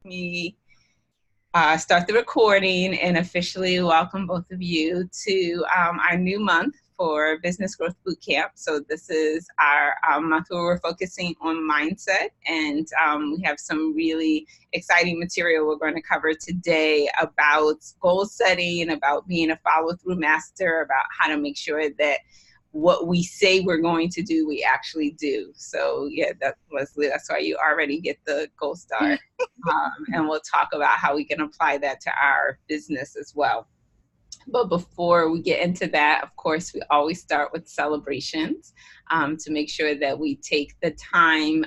me start the recording and officially welcome both of you to our new month for Business Growth Bootcamp. So this is our month where we're focusing on mindset, and we have some really exciting material we're going to cover today about goal setting, about being a follow-through master, about how to make sure that what we say we're going to do, we actually do. So yeah, Leslie, that's why you already get the gold star. And we'll talk about how we can apply that to our business as well. But before we get into that, of course, we always start with celebrations to make sure that we take the time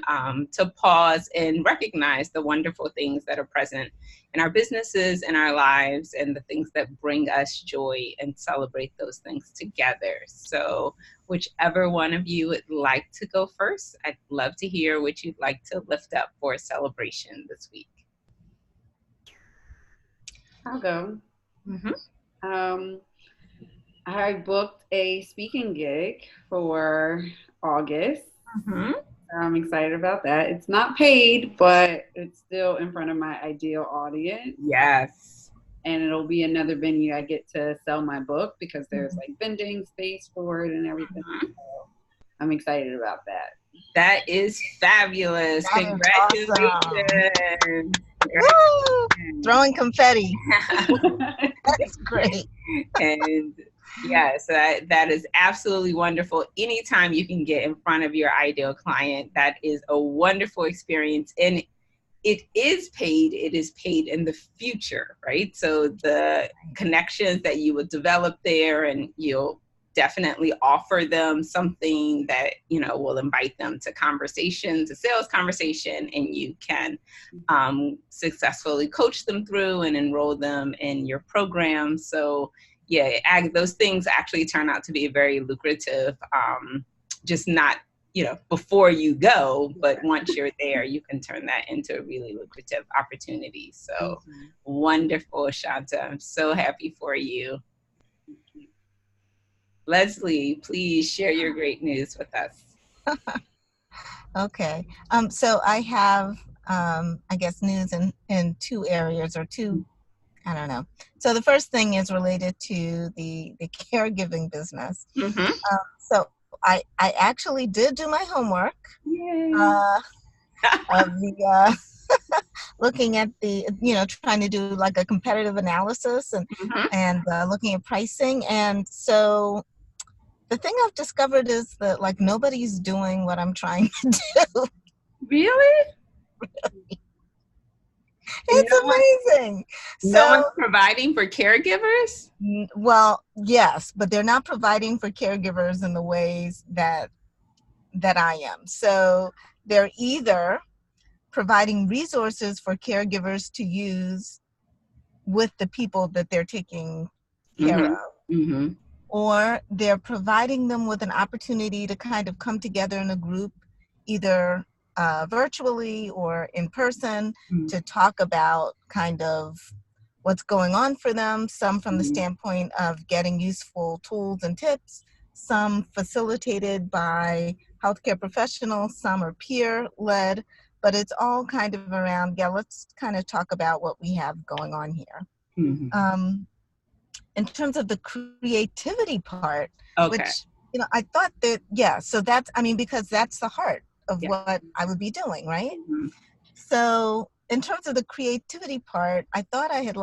to pause and recognize the wonderful things that are present in our businesses, in our lives, and the things that bring us joy, and celebrate those things together. So whichever one of you would like to go first, I'd love to hear what you'd like to lift up for a celebration this week. I'll go. I booked a speaking gig for August. I'm excited about that. It's not paid, but it's still in front of my ideal audience. Yes. And it'll be another venue I get to sell my book because there's like vending space for it and everything. So I'm excited about that. That is fabulous. That Congratulations. Woo! Throwing confetti. That's great. And yes, that is absolutely wonderful. Anytime you can get in front of your ideal client, that is a wonderful experience. And it is paid in the future, right? So the connections that you will develop there, and you'll definitely offer them something that, will invite them to conversations, a sales conversation, and you can successfully coach them through and enroll them in your program. So yeah, those things actually turn out to be very lucrative, just not, before you go, but once you're there, you can turn that into a really lucrative opportunity. So wonderful, Shanta. I'm so happy for you. Leslie, please share your great news with us. Okay. So I have, I guess, news in two areas, or two, I don't know. So the first thing is related to the caregiving business. So I actually did do my homework of the looking at the, trying to do like a competitive analysis and looking at pricing. And so the thing I've discovered is that like nobody's doing what I'm trying to do. Really? It's amazing. No one's providing for caregivers? Well, yes, but they're not providing for caregivers in the ways that I am. So they're either providing resources for caregivers to use with the people that they're taking care of, or they're providing them with an opportunity to kind of come together in a group, either virtually or in person, to talk about kind of what's going on for them, some from the standpoint of getting useful tools and tips, some facilitated by healthcare professionals, some are peer-led, but it's all kind of around, let's kind of talk about what we have going on here. In terms of the creativity part, which, I thought that, so that's, because that's the heart of what I would be doing, right? So in terms of the creativity part, I thought I had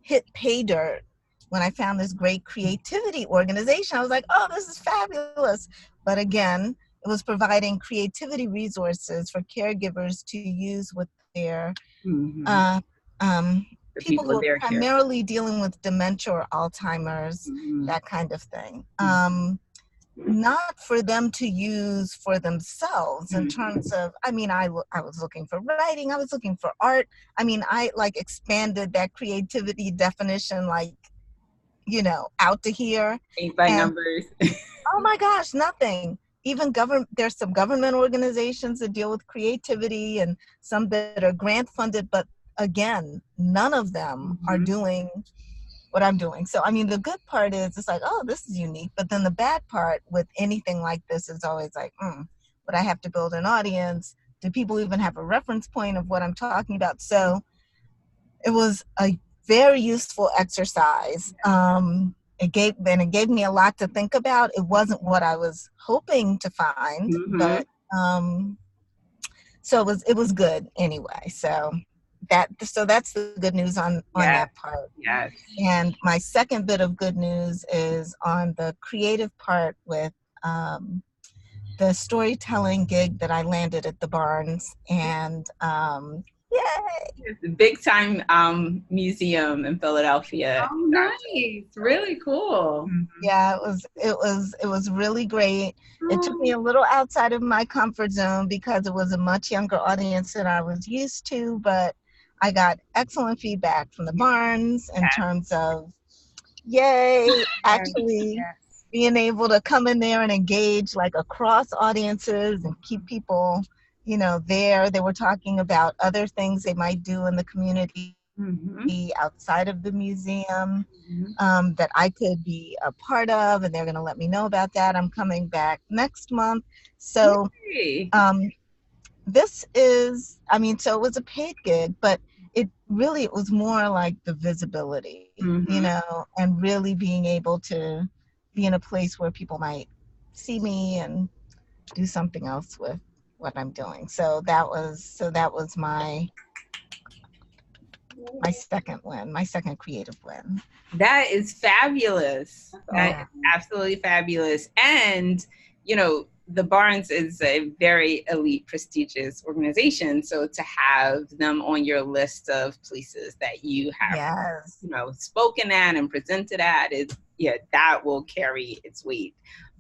hit pay dirt when I found this great creativity organization. I was like, oh, this is fabulous. But again, it was providing creativity resources for caregivers to use with their people who are primarily dealing with dementia or Alzheimer's, that kind of thing. Not for them to use for themselves in terms of, I was looking for writing, I was looking for art. I expanded that creativity definition, out to here. Ain't by numbers. Oh my gosh, nothing. Even there's some government organizations that deal with creativity and some that are grant funded, but again, none of them are doing what I'm doing. So, the good part is it's like, oh, this is unique. But then the bad part with anything like this is always like, would I have to build an audience? do people even have a reference point of what I'm talking about? So it was a very useful exercise. It gave me a lot to think about. It wasn't what I was hoping to find, but so it was good anyway. So that's the good news on that part. Yes. And my second bit of good news is on the creative part with the storytelling gig that I landed at the Barnes, and yay! It's a big time museum in Philadelphia. Oh, nice! Really cool. Yeah, it was really great. It took me a little outside of my comfort zone because it was a much younger audience than I was used to, but I got excellent feedback from the Barnes in terms of, yay, actually being able to come in there and engage like across audiences and keep people, you know, there. They were talking about other things they might do in the community outside of the museum that I could be a part of, and they're going to let me know about that. I'm coming back next month. So this is, I mean, so it was a paid gig, but it was more like the visibility, you know, and really being able to be in a place where people might see me and do something else with what I'm doing. So that was my second win, my second creative win. That is fabulous. That is absolutely fabulous. And, you know, the Barnes is a very elite, prestigious organization. So to have them on your list of places that you have, you know, spoken at and presented at is, that will carry its weight.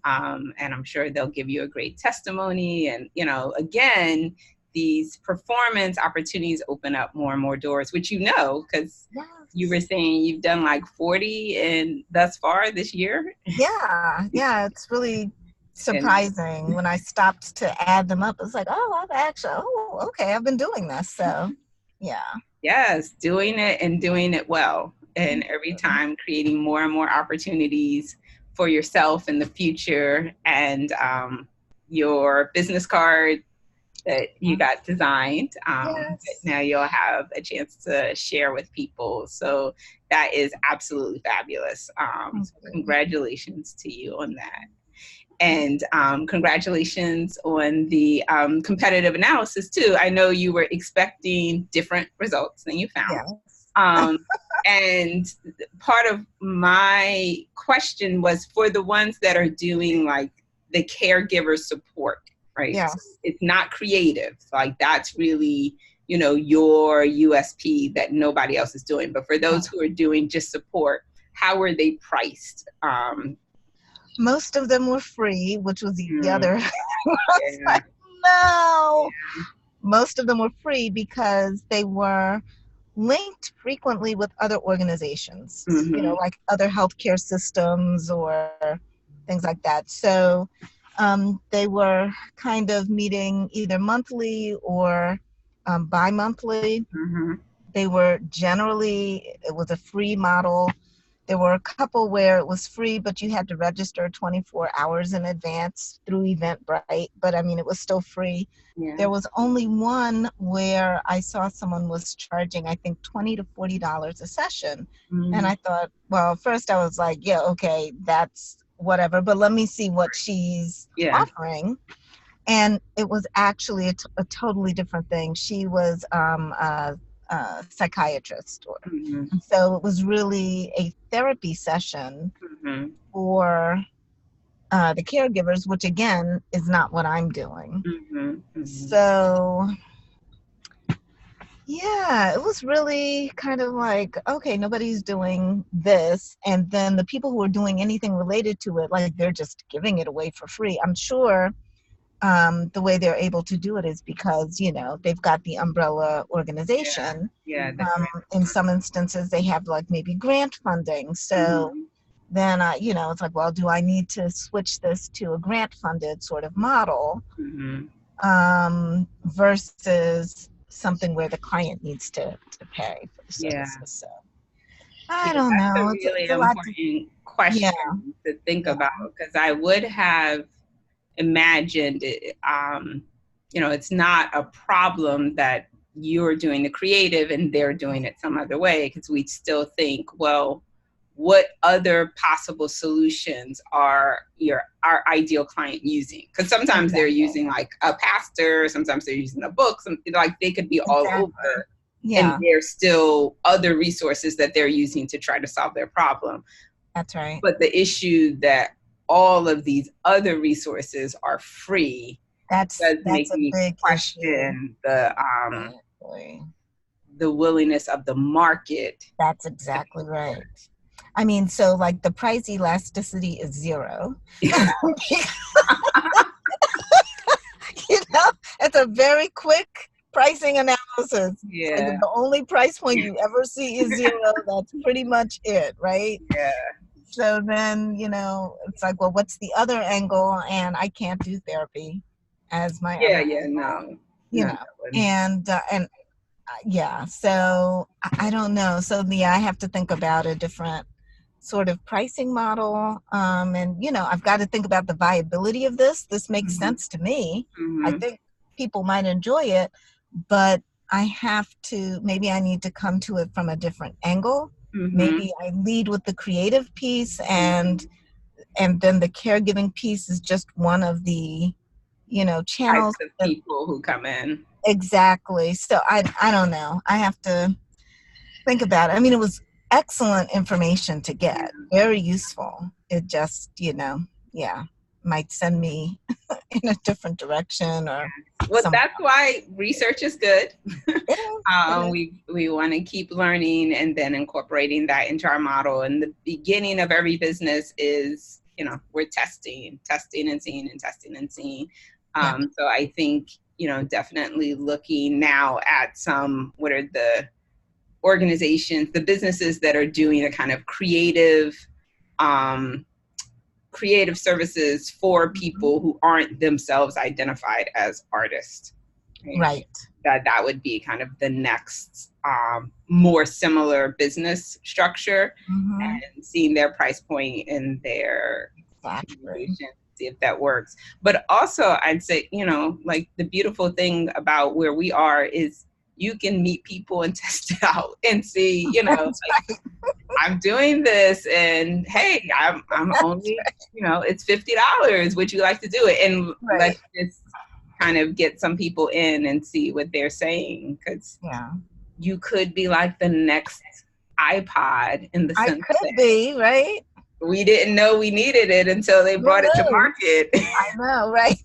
And I'm sure they'll give you a great testimony. And, you know, again, these performance opportunities open up more and more doors, which you know, because you were saying you've done like 40 and thus far this year. Yeah, it's really surprising. When I stopped to add them up, it's like, I've been doing this. So, yeah. Yes, doing it and doing it well. And every time creating more and more opportunities for yourself in the future. And your business card that you got designed. Now you'll have a chance to share with people. So that is absolutely fabulous. So congratulations to you on that. And congratulations on the competitive analysis too. I know you were expecting different results than you found. And part of my question was for the ones that are doing like the caregiver support, right? Yeah. So it's not creative. Like that's really, you know, your USP that nobody else is doing. But for those who are doing just support, how were they priced? Most of them were free, which was the other. Like, no. Most of them were free because they were linked frequently with other organizations, you know, like other healthcare systems or things like that. So they were kind of meeting either monthly or bi-monthly. They were generally, it was a free model. There were a couple where it was free, but you had to register 24 hours in advance through Eventbrite. But I mean, it was still free. There was only one where I saw someone was charging, I think, $20 to $40 a session. And I thought, well, first I was like, yeah, okay, that's whatever, but let me see what she's offering. And it was actually a totally different thing. She was a psychiatrist. So it was really a therapy session for the caregivers, which again is not what I'm doing. So yeah, it was really kind of like, okay, nobody's doing this. And then the people who are doing anything related to it, like they're just giving it away for free. I'm sure the way they're able to do it is because, you know, they've got the umbrella organization. In some instances, they have like maybe grant funding. So then, you know, it's like, well, do I need to switch this to a grant funded sort of model versus something where the client needs to pay for the services? So I don't know. That's a really important question to think about, because I would have imagined it, it's not a problem that you're doing the creative and they're doing it some other way, because we still think, well, what other possible solutions are our ideal client using? Because sometimes they're using like a pastor, sometimes they're using a book, like they could be all over. Yeah. And there's still other resources that they're using to try to solve their problem. That's right. But the issue that all of these other resources are free does make me question the willingness of the market. That's exactly right. I mean, so like the price elasticity is 0. It's a very quick pricing analysis. Yeah. Like the only price point you ever see is 0. That's pretty much it, right? Yeah. So then, it's like, well, what's the other angle? And I can't do therapy as my so I don't know. So I have to think about a different sort of pricing model. And, I've got to think about the viability of this. This makes sense to me. I think people might enjoy it, but maybe I need to come to it from a different angle. Maybe I lead with the creative piece and then the caregiving piece is just one of the, channels types of people who come in. Exactly. So I don't know. I have to think about it. I mean, it was excellent information to get. Very useful. It just, might send me in a different direction or. Well, that's why research is good. We want to keep learning and then incorporating that into our model. And the beginning of every business is, we're testing and seeing. So I think, definitely looking now at what are the organizations, the businesses that are doing a kind of creative services for people who aren't themselves identified as artists. Right. That would be kind of the next more similar business structure, and seeing their price point and their see if that works. But also I'd say, like the beautiful thing about where we are is you can meet people and test it out and see, like, I'm doing this and hey, I'm only, it's $50. Would you like to do it? And let's just kind of get some people in and see what they're saying. Because you could be like the next iPod in the sense could be, right? We didn't know we needed it until they brought it to market. I know, right?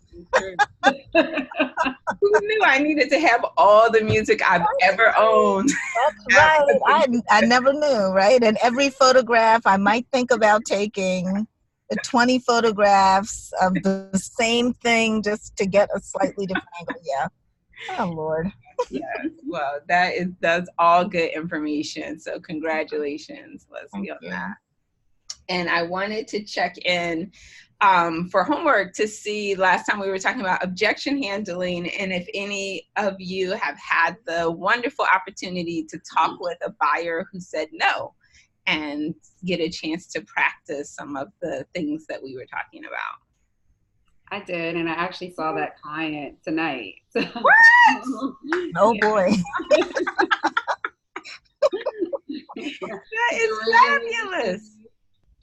Who knew I needed to have all the music I've ever owned? That's right. I never knew, right? And every photograph, I might think about taking 20 photographs of the same thing just to get a slightly different angle. Yeah. Oh, Lord. Yes. Well, that's all good information. So congratulations, Leslie, on that. And I wanted to check in for homework to see, last time we were talking about objection handling, and if any of you have had the wonderful opportunity to talk with a buyer who said no and get a chance to practice some of the things that we were talking about. I did, and I actually saw that client tonight. What? Oh, boy. That is fabulous.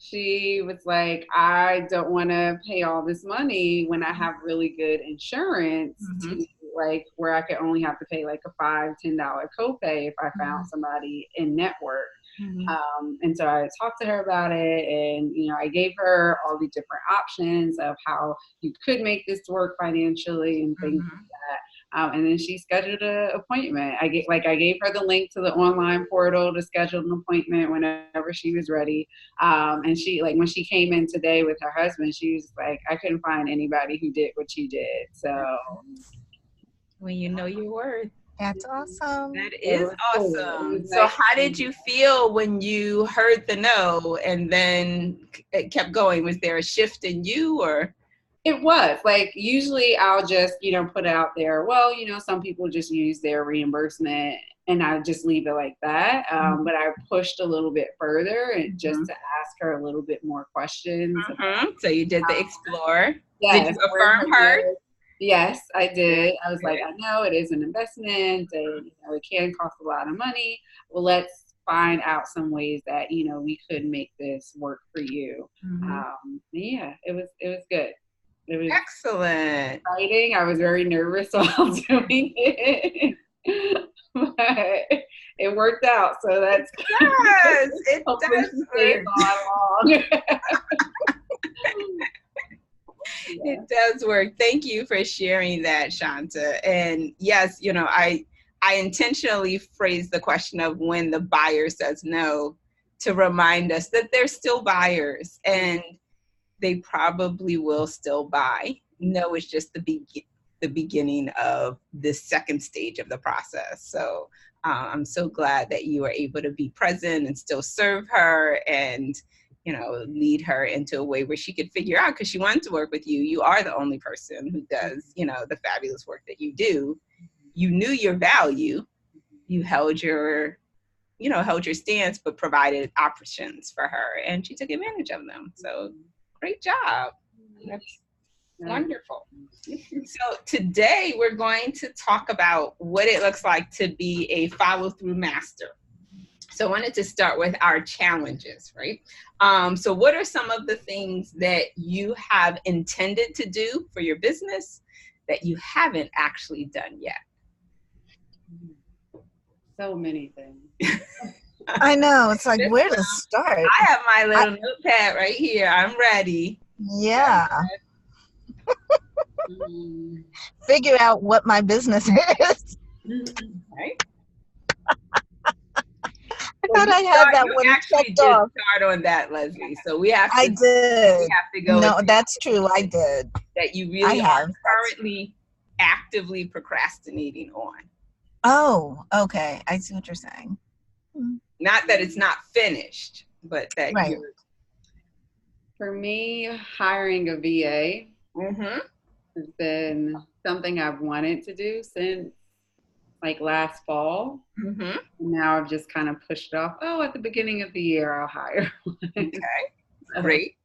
She was like, I don't want to pay all this money when I have really good insurance, to like where I could only have to pay like a $5-10 copay if I found somebody in network. And so I talked to her about it, and I gave her all the different options of how you could make this work financially and things like that. And then she scheduled an appointment. I gave her the link to the online portal to schedule an appointment whenever she was ready. And she, like, when she came in today with her husband, she was like, I couldn't find anybody who did what she did. So when you know your worth. That's awesome. That is awesome. So how did you feel when you heard the no and then it kept going? Was there a shift in you, or? It was like, usually I'll just, put out there, well, some people just use their reimbursement, and I just leave it like that. But I pushed a little bit further and just to ask her a little bit more questions. So you did the explore. Yes, did you affirm her? Yes, I did. I was Good. like, I know it is an investment and it can cost a lot of money. Well, let's find out some ways that, we could make this work for you. Yeah, it was good. It was Excellent. exciting. I was very nervous while doing it. But it worked out. So that's Yes, it hopefully does she stays work. on long. It does work. Thank you for sharing that, Shanta. And yes, I intentionally phrased the question of when the buyer says no to remind us that they're still buyers and they probably will still buy. No, it's just the beginning of the second stage of the process. So I'm so glad that you were able to be present and still serve her and lead her into a way where she could figure out, because she wanted to work with you. You are the only person who does, the fabulous work that you do. You knew your value. You held your stance, but provided options for her, and she took advantage of them. So great job. That's wonderful. So today we're going to talk about what it looks like to be a follow-through master. So I wanted to start with our challenges, right? So what are some of the things that you have intended to do for your business that you haven't actually done yet? So many things. I know. It's like, where to start? I have my little notepad right here. I'm ready. Yeah. Figure out what my business is. Right? I thought I had that one checked off. Start on that, Leslie. So we have to. I did. We have to go. No, that's true. I did. That you really are currently actively procrastinating on. Oh, okay. I see what you're saying. Not that it's not finished, but that right. you're. For me, hiring a VA has been something I've wanted to do since like last fall. Now I've just kind of pushed it off. Oh, at the beginning of the year, I'll hire one. Okay, great.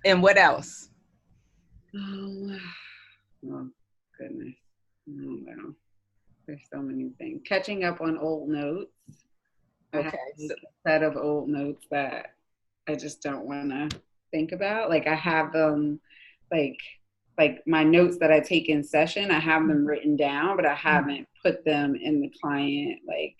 And what else? Oh, goodness. I don't know. There's so many things. Catching up on old notes. Okay. I have a set of old notes that I just don't want to think about. Like I have them, like my notes that I take in session, I have them written down, but I haven't put them in the client like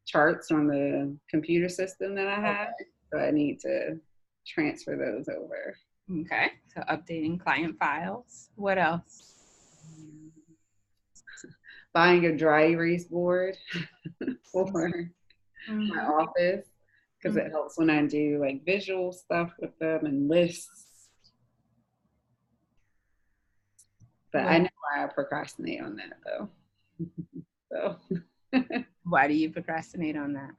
charts on the computer system that I have. So I need to transfer those over. Okay. So updating client files. What else? Buying a dry erase board for my office, because it helps when I do like visual stuff with them and lists. But I know why I procrastinate on that though. So why do you procrastinate on that?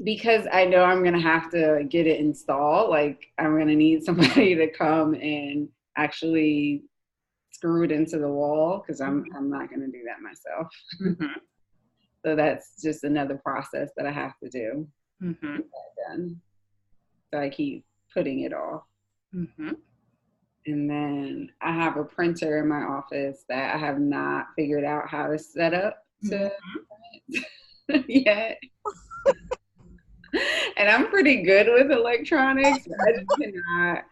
Because I know I'm gonna have to get it installed. Like I'm gonna need somebody to come and actually screw it into the wall, because I'm not gonna do that myself. So that's just another process that I have to do. Done. So I keep putting it off. And then I have a printer in my office that I have not figured out how to set up to yet. And I'm pretty good with electronics. I just cannot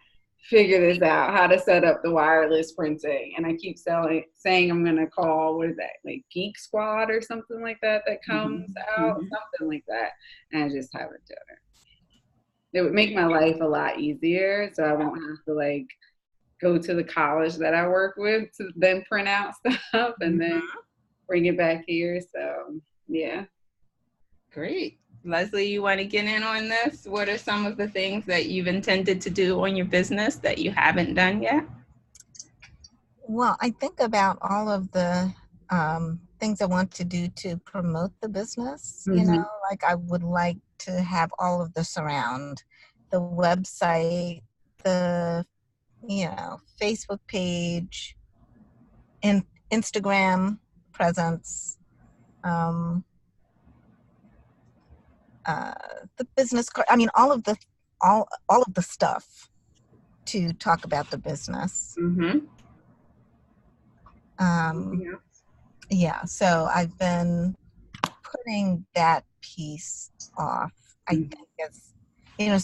figure this out, how to set up the wireless printing. And I keep saying I'm going to call, what is that, like Geek Squad or something like that comes out, something like that. And I just haven't done it. It would make my life a lot easier, so I won't have to like go to the college that I work with to then print out stuff and then bring it back here. So yeah. Great. Leslie, you want to get in on this? What are some of the things that you've intended to do on your business that you haven't done yet? Well, I think about all of the things I want to do to promote the business. Like I would like to have all of the surround, the website, the Facebook page, and Instagram presence, the business card. I mean, all of the stuff to talk about the business. Yeah. Yeah, so I've been putting that piece off. I think it's,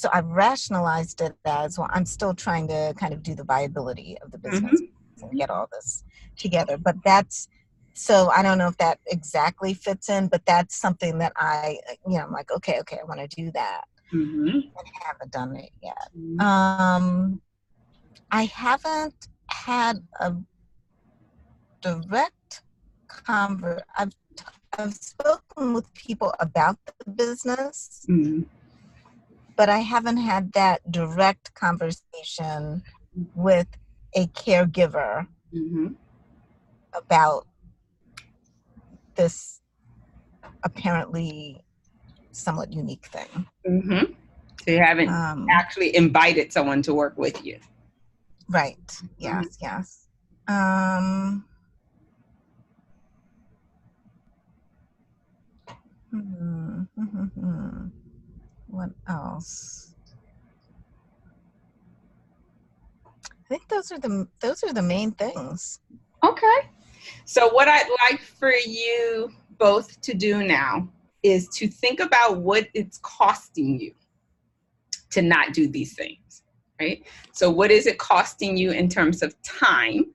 so I've rationalized it as, well, I'm still trying to kind of do the viability of the business and get all this together. But so I don't know if that exactly fits in, but that's something that I'm like, okay, I want to do that. And I haven't done it yet. I haven't had a direct I've spoken with people about the business, but I haven't had that direct conversation with a caregiver about this apparently somewhat unique thing. So you haven't actually invited someone to work with you. Right. Yes. Yes. What else? I think those are the main things. Okay. So what I'd like for you both to do now is to think about what it's costing you to not do these things, right? So what is it costing you in terms of time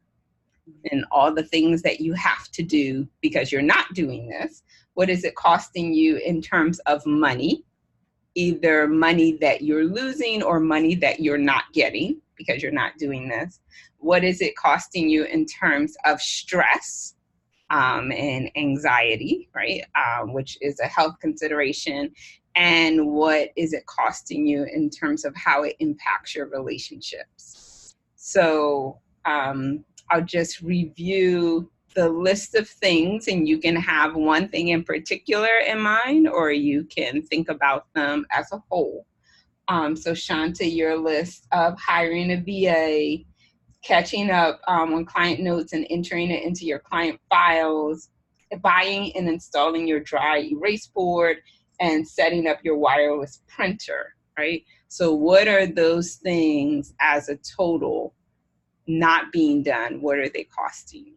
and all the things that you have to do because you're not doing this? What is it costing you in terms of money? Either money that you're losing or money that you're not getting because you're not doing this. What is it costing you in terms of stress and anxiety, right? Which is a health consideration. And what is it costing you in terms of how it impacts your relationships? So I'll just review the list of things, and you can have one thing in particular in mind, or you can think about them as a whole. So Shanta, your list of hiring a VA, catching up on client notes and entering it into your client files, buying and installing your dry erase board, and setting up your wireless printer, right? So what are those things as a total not being done? What are they costing you?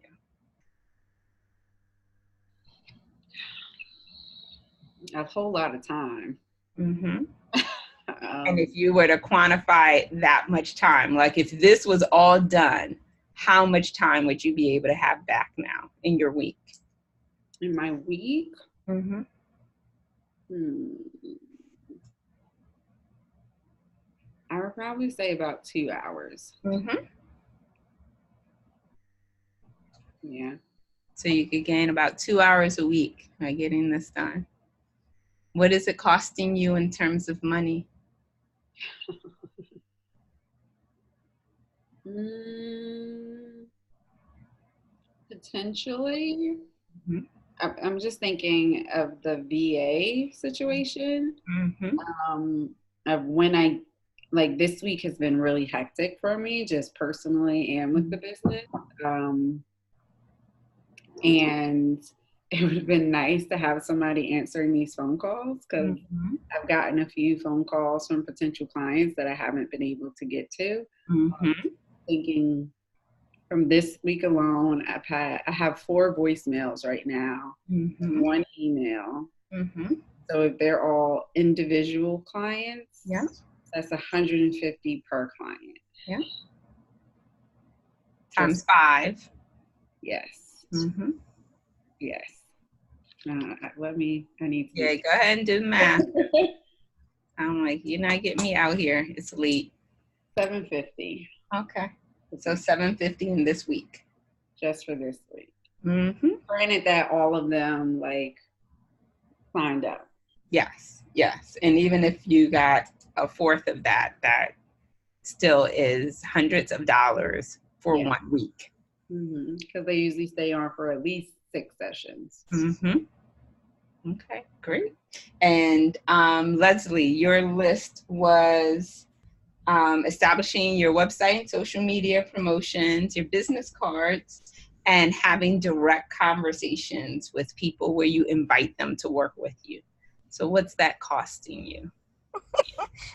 A whole lot of time. And if you were to quantify that much time, like if this was all done, how much time would you be able to have back now in your week? In my week? I would probably say about 2 hours. Yeah. So you could gain about 2 hours a week by getting this done. What is it costing you in terms of money? Potentially. I'm just thinking of the VA situation. Of when like this week has been really hectic for me, just personally and with the business. And it would have been nice to have somebody answering these phone calls because I've gotten a few phone calls from potential clients that I haven't been able to get to. Thinking from this week alone, I have 4 voicemails right now, 1 email. So if they're all individual clients, that's $150 per client. Times 5. Yes. Yes. I need to. Yeah, go ahead and do the math. I'm like, you're not getting me out here. It's late. $750. Okay. So $750 in this week. Just for this week. Granted that all of them signed up. Yes. And even if you got a fourth of that, that still is hundreds of dollars for 1 week. Because they usually stay on for at least 6 sessions. Okay, great. And Leslie, your list was establishing your website, social media promotions, your business cards, and having direct conversations with people where you invite them to work with you. So what's that costing you?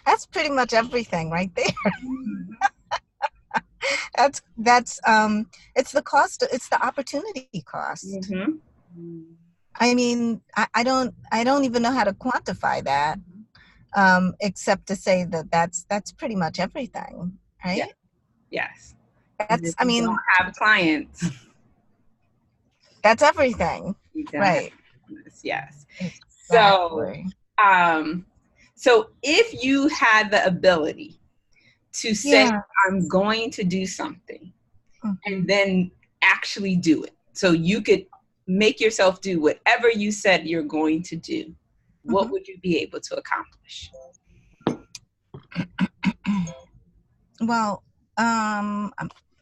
That's pretty much everything right there. That's it's the cost, it's the opportunity cost. Mm-hmm. I mean, I don't even know how to quantify that, except to say that that's pretty much everything, Yeah. right? Yes. That's, If I you don't mean, have clients, that's everything, you don't have right? business. Yes. So, Exactly. so if you had the ability to say, Yeah. I'm going to do something, and Mhm. then actually do it, so you could make yourself do whatever you said you're going to do, what Mhm. would you be able to accomplish? Well, I'm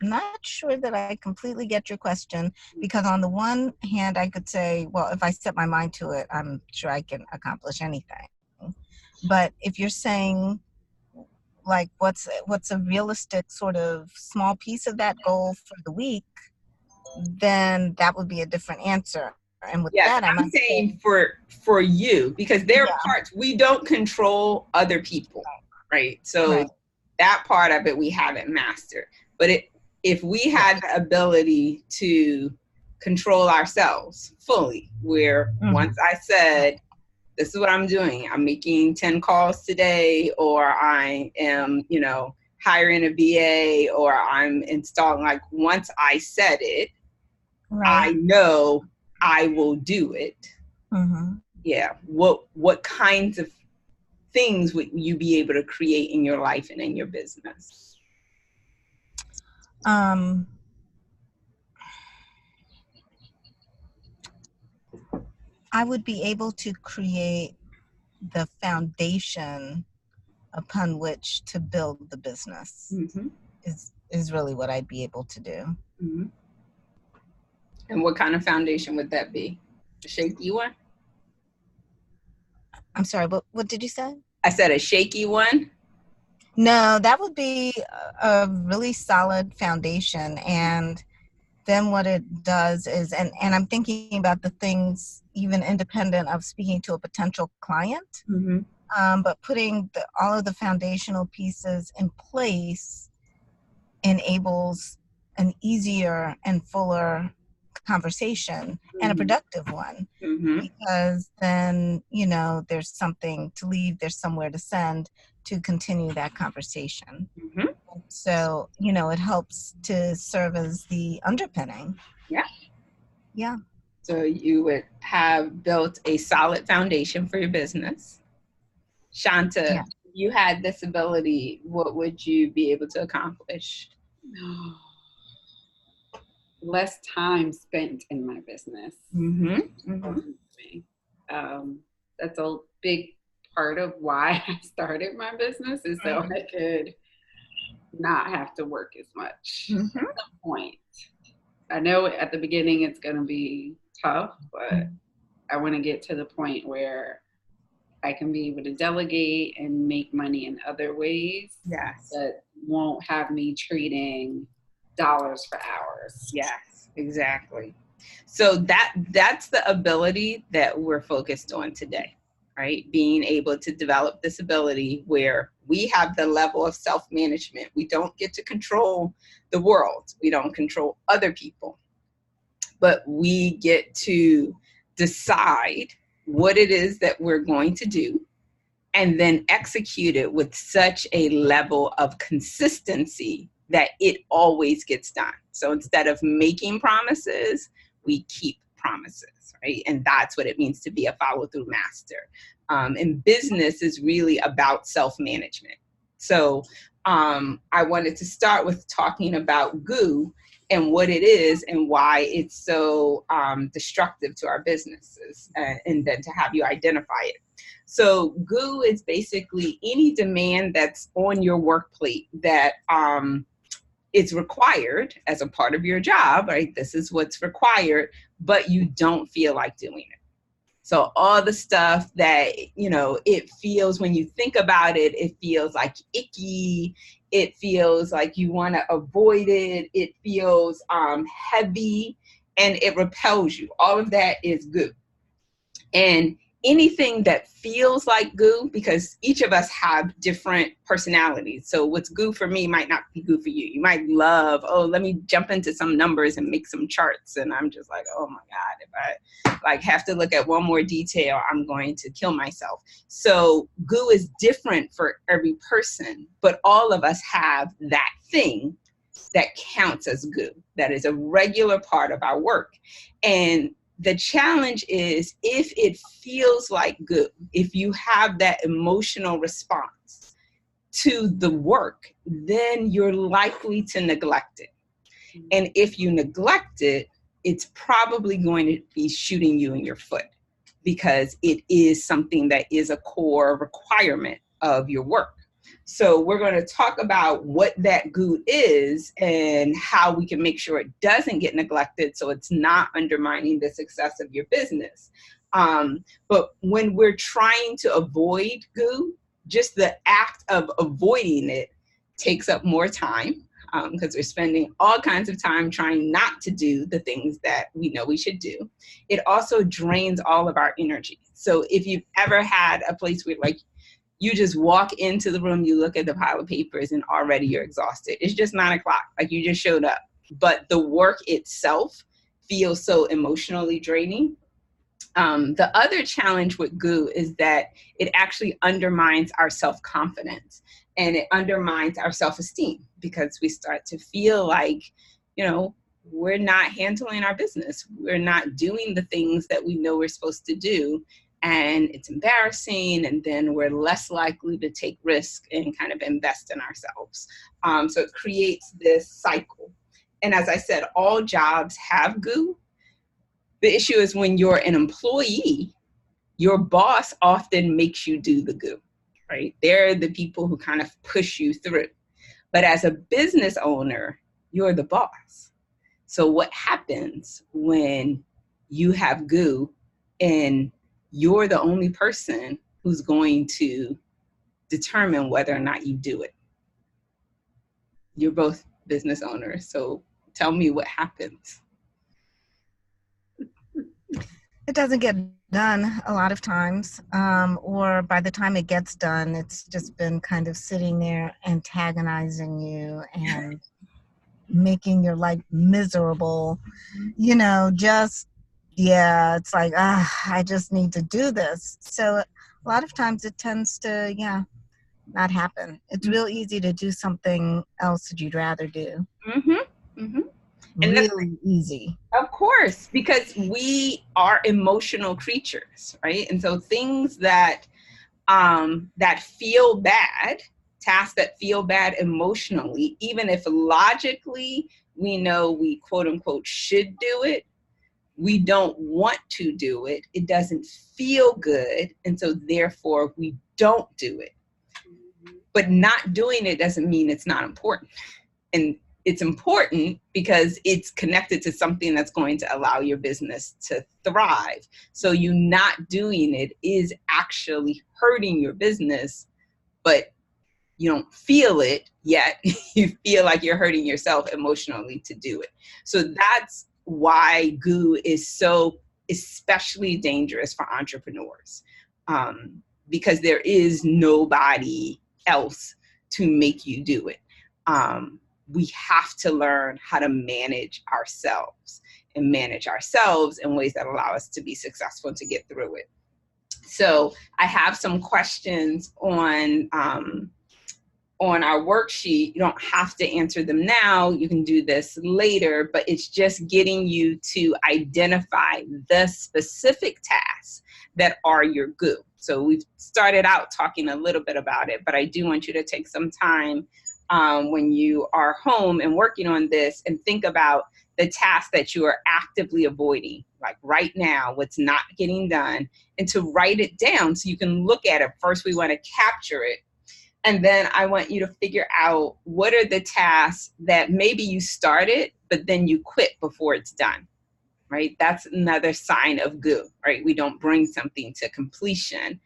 not sure that I completely get your question, because on the one hand, I could say, well, if I set my mind to it, I'm sure I can accomplish anything. But if you're saying, like, what's a realistic sort of small piece of that goal for the week, then that would be a different answer. And with Yes, that, I I'm might saying say, for you, because there are yeah, parts we don't control other people, right? So right, that part of it we haven't mastered. But if we yeah, had the ability to control ourselves fully, where once hmm, I said, this is what I'm doing, I'm making 10 calls today, or I am, hiring a VA, or I'm installing, like, once I said it, right. I know I will do it. Hmm. Yeah. What kinds of things would you be able to create in your life and in your business? Um, I would be able to create the foundation upon which to build the business, Mm-hmm. is really what I'd be able to do. Mm-hmm. And what kind of foundation would that be? A shaky one? I'm sorry, but what did you say? I said a shaky one. No, that would be a really solid foundation. And then what it does is, and I'm thinking about the things even independent of speaking to a potential client, Mm-hmm. but putting all of the foundational pieces in place enables an easier and fuller conversation, and a Mm-hmm. productive one, Mm-hmm. because then, there's something to leave, there's somewhere to send to continue that conversation. Mm-hmm. So, it helps to serve as the underpinning. Yeah. Yeah. So you would have built a solid foundation for your business. Shanta, Yeah. if you had this ability, what would you be able to accomplish? Less time spent in my business. Mm-hmm. Mm-hmm. That's a big part of why I started my business, is so I could not have to work as much. Mm-hmm. At some point, I know at the beginning it's going to be tough, but I want to get to the point where I can be able to delegate and make money in other ways Yes. that won't have me trading dollars for hours. Yes, exactly. So that's the ability that we're focused on today, right? Being able to develop this ability where we have the level of self-management. We don't get to control the world. We don't control other people, but we get to decide what it is that we're going to do and then execute it with such a level of consistency that it always gets done. So instead of making promises, we keep promises, right? And that's what it means to be a follow through master. And business is really about self-management. So I wanted to start with talking about goo and what it is and why it's so destructive to our businesses, and then to have you identify it. So goo is basically any demand that's on your work plate that is required as a part of your job, right? This is what's required, but you don't feel like doing it. So all the stuff that, it feels, when you think about it, it feels like icky. It feels like you want to avoid it. It feels heavy and it repels you. All of that is goo. And anything that feels like goo, because each of us have different personalities. So what's goo for me might not be goo for you. You might love, oh, let me jump into some numbers and make some charts. And I'm just like, oh my God, if I like have to look at one more detail, I'm going to kill myself. So goo is different for every person, but all of us have that thing that counts as goo, that is a regular part of our work. And the challenge is, if it feels like goo, if you have that emotional response to the work, then you're likely to neglect it. And if you neglect it, it's probably going to be shooting you in your foot, because it is something that is a core requirement of your work. So we're going to talk about what that goo is and how we can make sure it doesn't get neglected, so it's not undermining the success of your business. But when we're trying to avoid goo, just the act of avoiding it takes up more time, because we're spending all kinds of time trying not to do the things that we know we should do. It also drains all of our energy. So if you've ever had a place where like you just walk into the room, you look at the pile of papers, and already you're exhausted. It's just 9 o'clock, like you just showed up. But the work itself feels so emotionally draining. The other challenge with goo is that it actually undermines our self-confidence, and it undermines our self-esteem, because we start to feel like, you know, we're not handling our business. We're not doing the things that we know we're supposed to do. And it's embarrassing, and then we're less likely to take risk and kind of invest in ourselves. So it creates this cycle. And as I said, all jobs have goo. The issue is when you're an employee, your boss often makes you do the goo, right? They're the people who kind of push you through. But as a business owner, you're the boss. So what happens when you have goo and you're the only person who's going to determine whether or not you do it? You're both business owners, so tell me what happens. It doesn't get done a lot of times, or by the time it gets done, it's just been kind of sitting there antagonizing you and making your life miserable. You know, just, yeah, it's like, I just need to do this. So a lot of times it tends to, not happen. It's real easy to do something else that you'd rather do. Mm-hmm. Mm-hmm. And really easy. Of course, because we are emotional creatures, right? And so things that that feel bad, tasks that feel bad emotionally, even if logically we know we quote unquote should do it, we don't want to do it. It doesn't feel good. And so therefore we don't do it. But not doing it doesn't mean it's not important. And it's important because it's connected to something that's going to allow your business to thrive. So you not doing it is actually hurting your business, but you don't feel it yet. You feel like you're hurting yourself emotionally to do it. So that's why goo is so especially dangerous for entrepreneurs, because there is nobody else to make you do it. We have to learn how to manage ourselves in ways that allow us to be successful and to get through it. So I have some questions on our worksheet. You don't have to answer them now. You can do this later, but it's just getting you to identify the specific tasks that are your goo. So we've started out talking a little bit about it, but I do want you to take some time when you are home and working on this and think about the tasks that you are actively avoiding, like right now, what's not getting done, and to write it down so you can look at it. First, we want to capture it. And then I want you to figure out what are the tasks that maybe you started, but then you quit before it's done, right? That's another sign of goo, right? We don't bring something to completion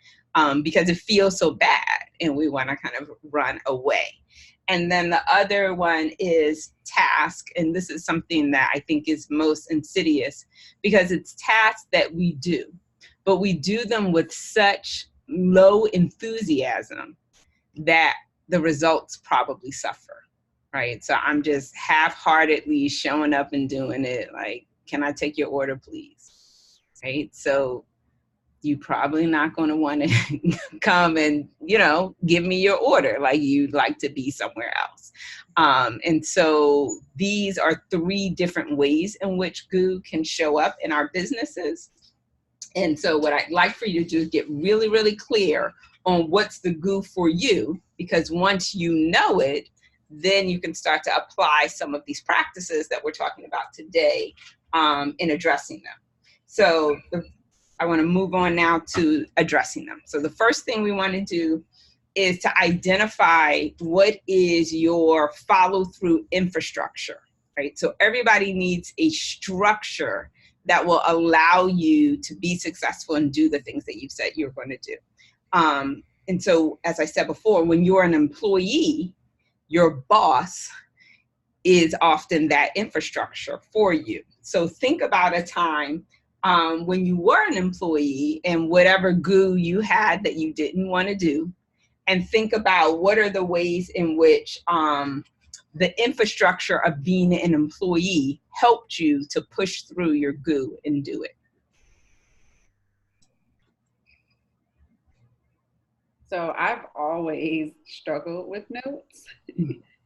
because it feels so bad and we want to kind of run away. And then the other one is task. And this is something that I think is most insidious because it's tasks that we do, but we do them with such low enthusiasm that the results probably suffer, right? So I'm just half-heartedly showing up and doing it, like, can I take your order, please? Right? So you're probably not going to want to come and, give me your order, like you'd like to be somewhere else. And so these are 3 different ways in which goo can show up in our businesses. And so what I'd like for you to do is get really, really clear on what's the goo for you, because once you know it, then you can start to apply some of these practices that we're talking about today in addressing them. So I want to move on now to addressing them. So the first thing we want to do is to identify what is your follow-through infrastructure, right? So everybody needs a structure that will allow you to be successful and do the things that you've said you're going to do. And so, as I said before, when you're an employee, your boss is often that infrastructure for you. So think about a time when you were an employee and whatever goo you had that you didn't want to do, and think about what are the ways in which the infrastructure of being an employee helped you to push through your goo and do it. So I've always struggled with notes,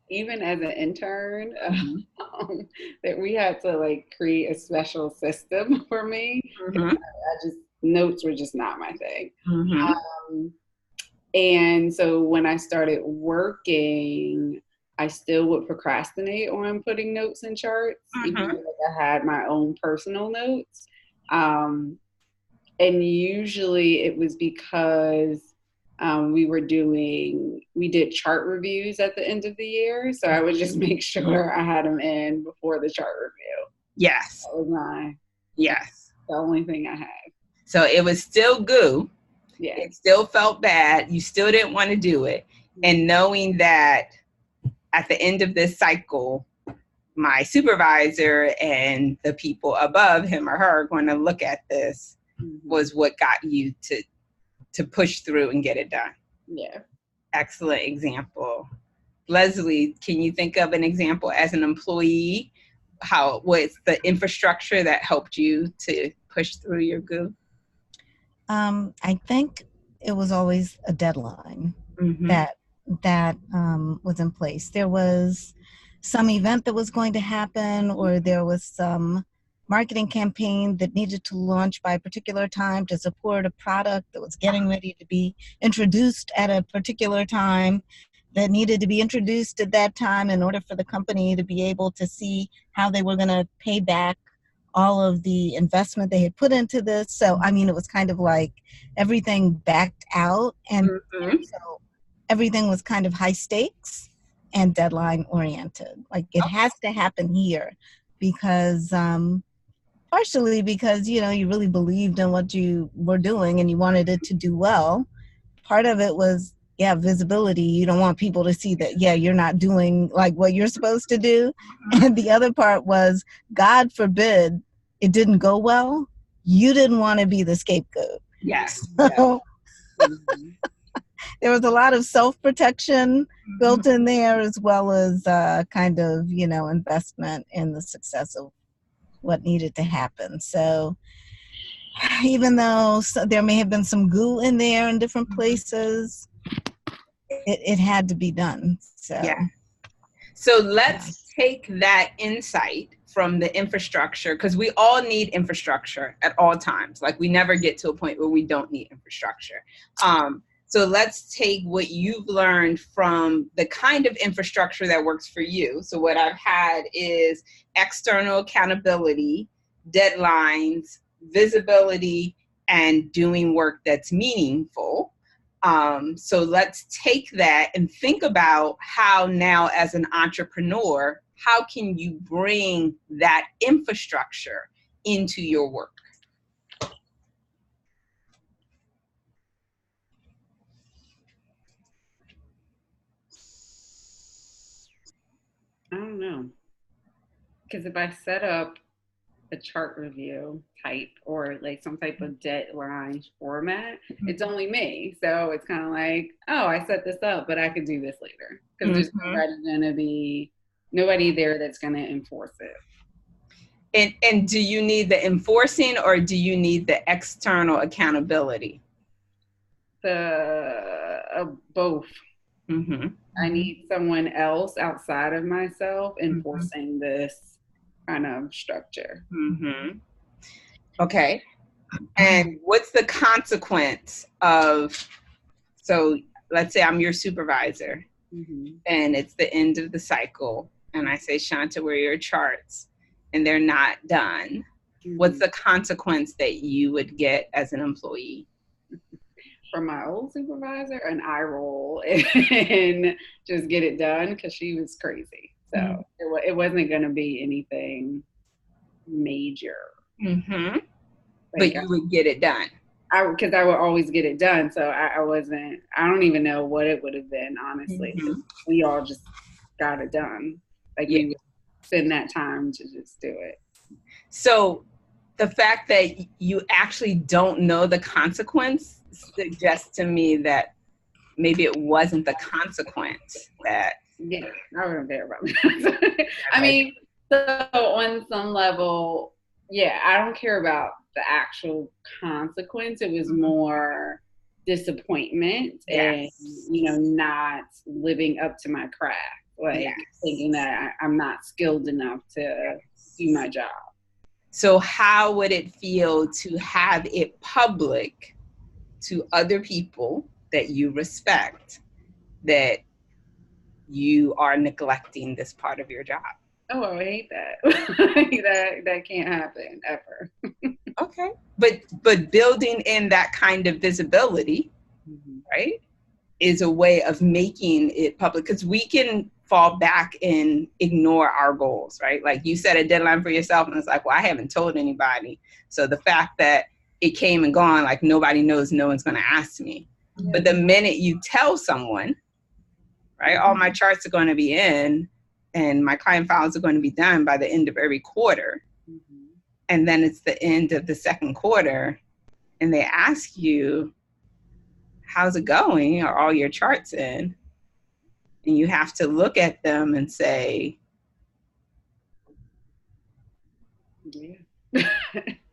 even as an intern, that we had to like create a special system for me. Notes were just not my thing. And so when I started working, I still would procrastinate on putting notes in charts, even though I had my own personal notes. And usually it was because we did chart reviews at the end of the year. So I would just make sure I had them in before the chart review. Yes. That was the only thing I had. So it was still goo. Yeah. It still felt bad. You still didn't want to do it. And knowing that at the end of this cycle, my supervisor and the people above him or her are going to look at this was what got you to push through and get it done. Yeah. Excellent example. Leslie, can you think of an example as an employee? What's the infrastructure that helped you to push through your goo? I think it was always a deadline that was in place. There was some event that was going to happen, or there was some marketing campaign that needed to launch by a particular time to support a product that was getting ready to be introduced at a particular time, that needed to be introduced at that time in order for the company to be able to see how they were going to pay back all of the investment they had put into this. So, I mean, it was kind of like everything backed out. And so everything was kind of high stakes and deadline oriented. Like it has to happen here because, partially because, you really believed in what you were doing and you wanted it to do well. Part of it was, visibility. You don't want people to see that, you're not doing like what you're supposed to do. And the other part was, God forbid it didn't go well. You didn't want to be the scapegoat. Yes. So, there was a lot of self-protection built in there, as well as kind of, investment in the success of what needed to happen. So even though there may have been some goo in there in different places, it had to be done. So let's take that insight from the infrastructure, because we all need infrastructure at all times. Like we never get to a point where we don't need infrastructure. So let's take what you've learned from the kind of infrastructure that works for you. So what I've had is external accountability, deadlines, visibility, and doing work that's meaningful. So let's take that and think about how now as an entrepreneur, how can you bring that infrastructure into your work? I don't know. Because if I set up a chart review type or like some type of deadline format, it's only me. So it's kind of like, oh, I set this up, but I could do this later because there's nobody there that's going to enforce it. And do you need the enforcing or do you need the external accountability? Both. I need someone else outside of myself enforcing this kind of structure. Okay. And what's the consequence of, so let's say I'm your supervisor and it's the end of the cycle and I say, Shanta, where are your charts? And they're not done. What's the consequence that you would get as an employee? From my old supervisor, an eye roll and just get it done because she was crazy. So it wasn't going to be anything major. But you would get it done. Because I would always get it done. So I don't even know what it would have been, honestly. We all just got it done. Like we would spend that time to just do it. So the fact that you actually don't know the consequence suggests to me that maybe it wasn't the consequence that. Yeah, I wouldn't care about that. I mean, so on some level, yeah, I don't care about the actual consequence. It was more disappointment and, not living up to my craft. Like thinking that I'm not skilled enough to do my job. So how would it feel to have it public to other people that you respect that you are neglecting this part of your job? Oh, I hate that. that can't happen ever. Okay. But building in that kind of visibility, right, is a way of making it public, because we can fall back and ignore our goals, right? Like you set a deadline for yourself and it's like, well, I haven't told anybody. So the fact that it came and gone, like nobody knows, no one's going to ask me. But the minute you tell someone, right, all my charts are going to be in and my client files are going to be done by the end of every quarter. And then it's the end of the second quarter and they ask you, how's it going? Are all your charts in? And you have to look at them and say, yeah,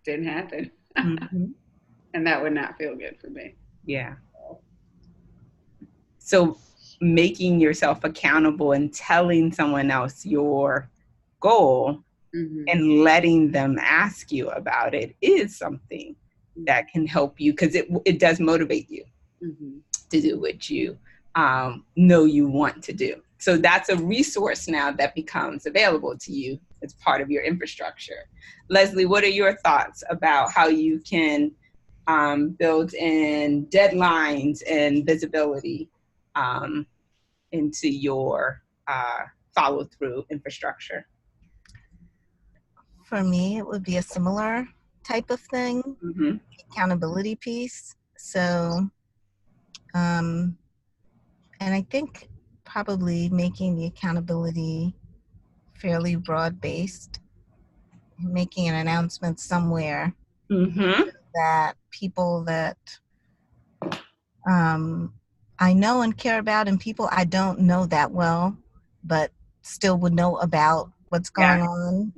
didn't happen. And that would not feel good for me. Yeah. So making yourself accountable and telling someone else your goal and letting them ask you about it is something that can help you, because it does motivate you to do what you know you want to do. So that's a resource now that becomes available to you as part of your infrastructure. Leslie, what are your thoughts about how you can build in deadlines and visibility into your follow-through infrastructure? For me, it would be a similar type of thing, accountability piece. So, and I think probably making the accountability fairly broad-based, making an announcement somewhere that people that I know and care about, and people I don't know that well, but still would know about what's going on,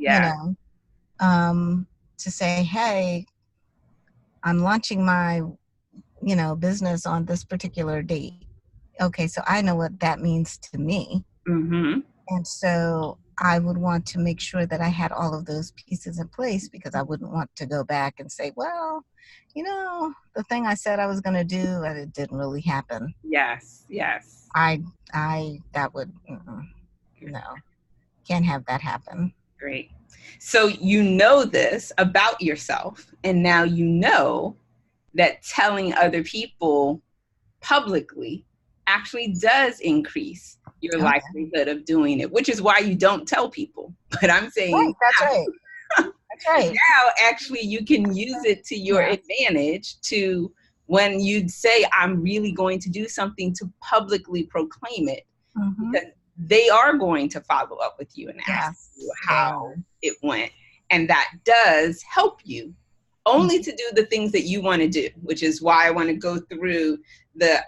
to say, hey, I'm launching my, business on this particular date. Okay, so I know what that means to me. And so I would want to make sure that I had all of those pieces in place, because I wouldn't want to go back and say, well, the thing I said I was going to do, and it didn't really happen. Yes. That would, no, can't have that happen. Great. So you know this about yourself, and now you know that telling other people publicly actually does increase your likelihood of doing it, which is why you don't tell people. But I'm saying that's right. That's right. Now actually you can use it to your advantage to, when you'd say, I'm really going to do something, to publicly proclaim it, because they are going to follow up with you and ask you how it went. And that does help you only to do the things that you want to do, which is why I want to go through the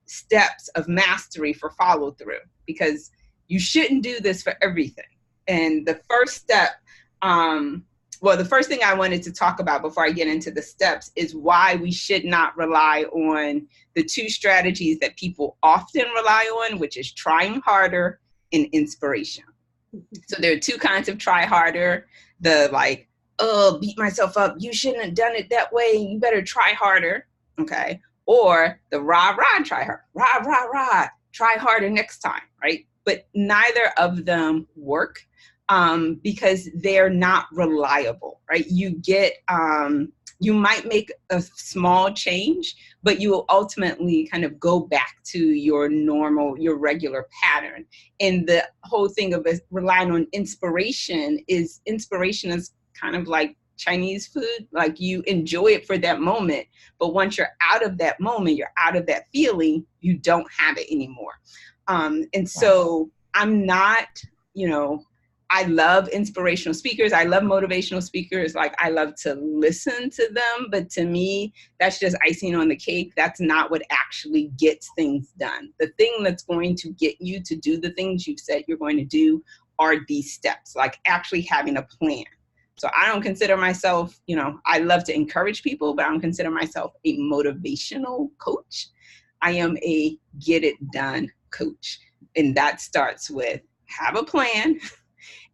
steps of mastery for follow through, because you shouldn't do this for everything. And the first step, the first thing I wanted to talk about before I get into the steps is why we should not rely on the two strategies that people often rely on, which is trying harder and inspiration. So there are two kinds of try harder. The like, oh, beat myself up, you shouldn't have done it that way, you better try harder, okay? Or the rah, try hard, rah, try harder next time, right? But neither of them work because they're not reliable, right? You might make a small change, but you will ultimately kind of go back to your regular pattern. And the whole thing of relying on inspiration is kind of like Chinese food. Like, you enjoy it for that moment, but once you're out of that moment, you're out of that feeling, you don't have it anymore. And so I'm not, I love inspirational speakers. I love motivational speakers. Like, I love to listen to them. But to me, that's just icing on the cake. That's not what actually gets things done. The thing that's going to get you to do the things you've said you're going to do are these steps, like actually having a plan. So I don't consider myself, I love to encourage people, but I don't consider myself a motivational coach. I am a get it done coach. And that starts with have a plan.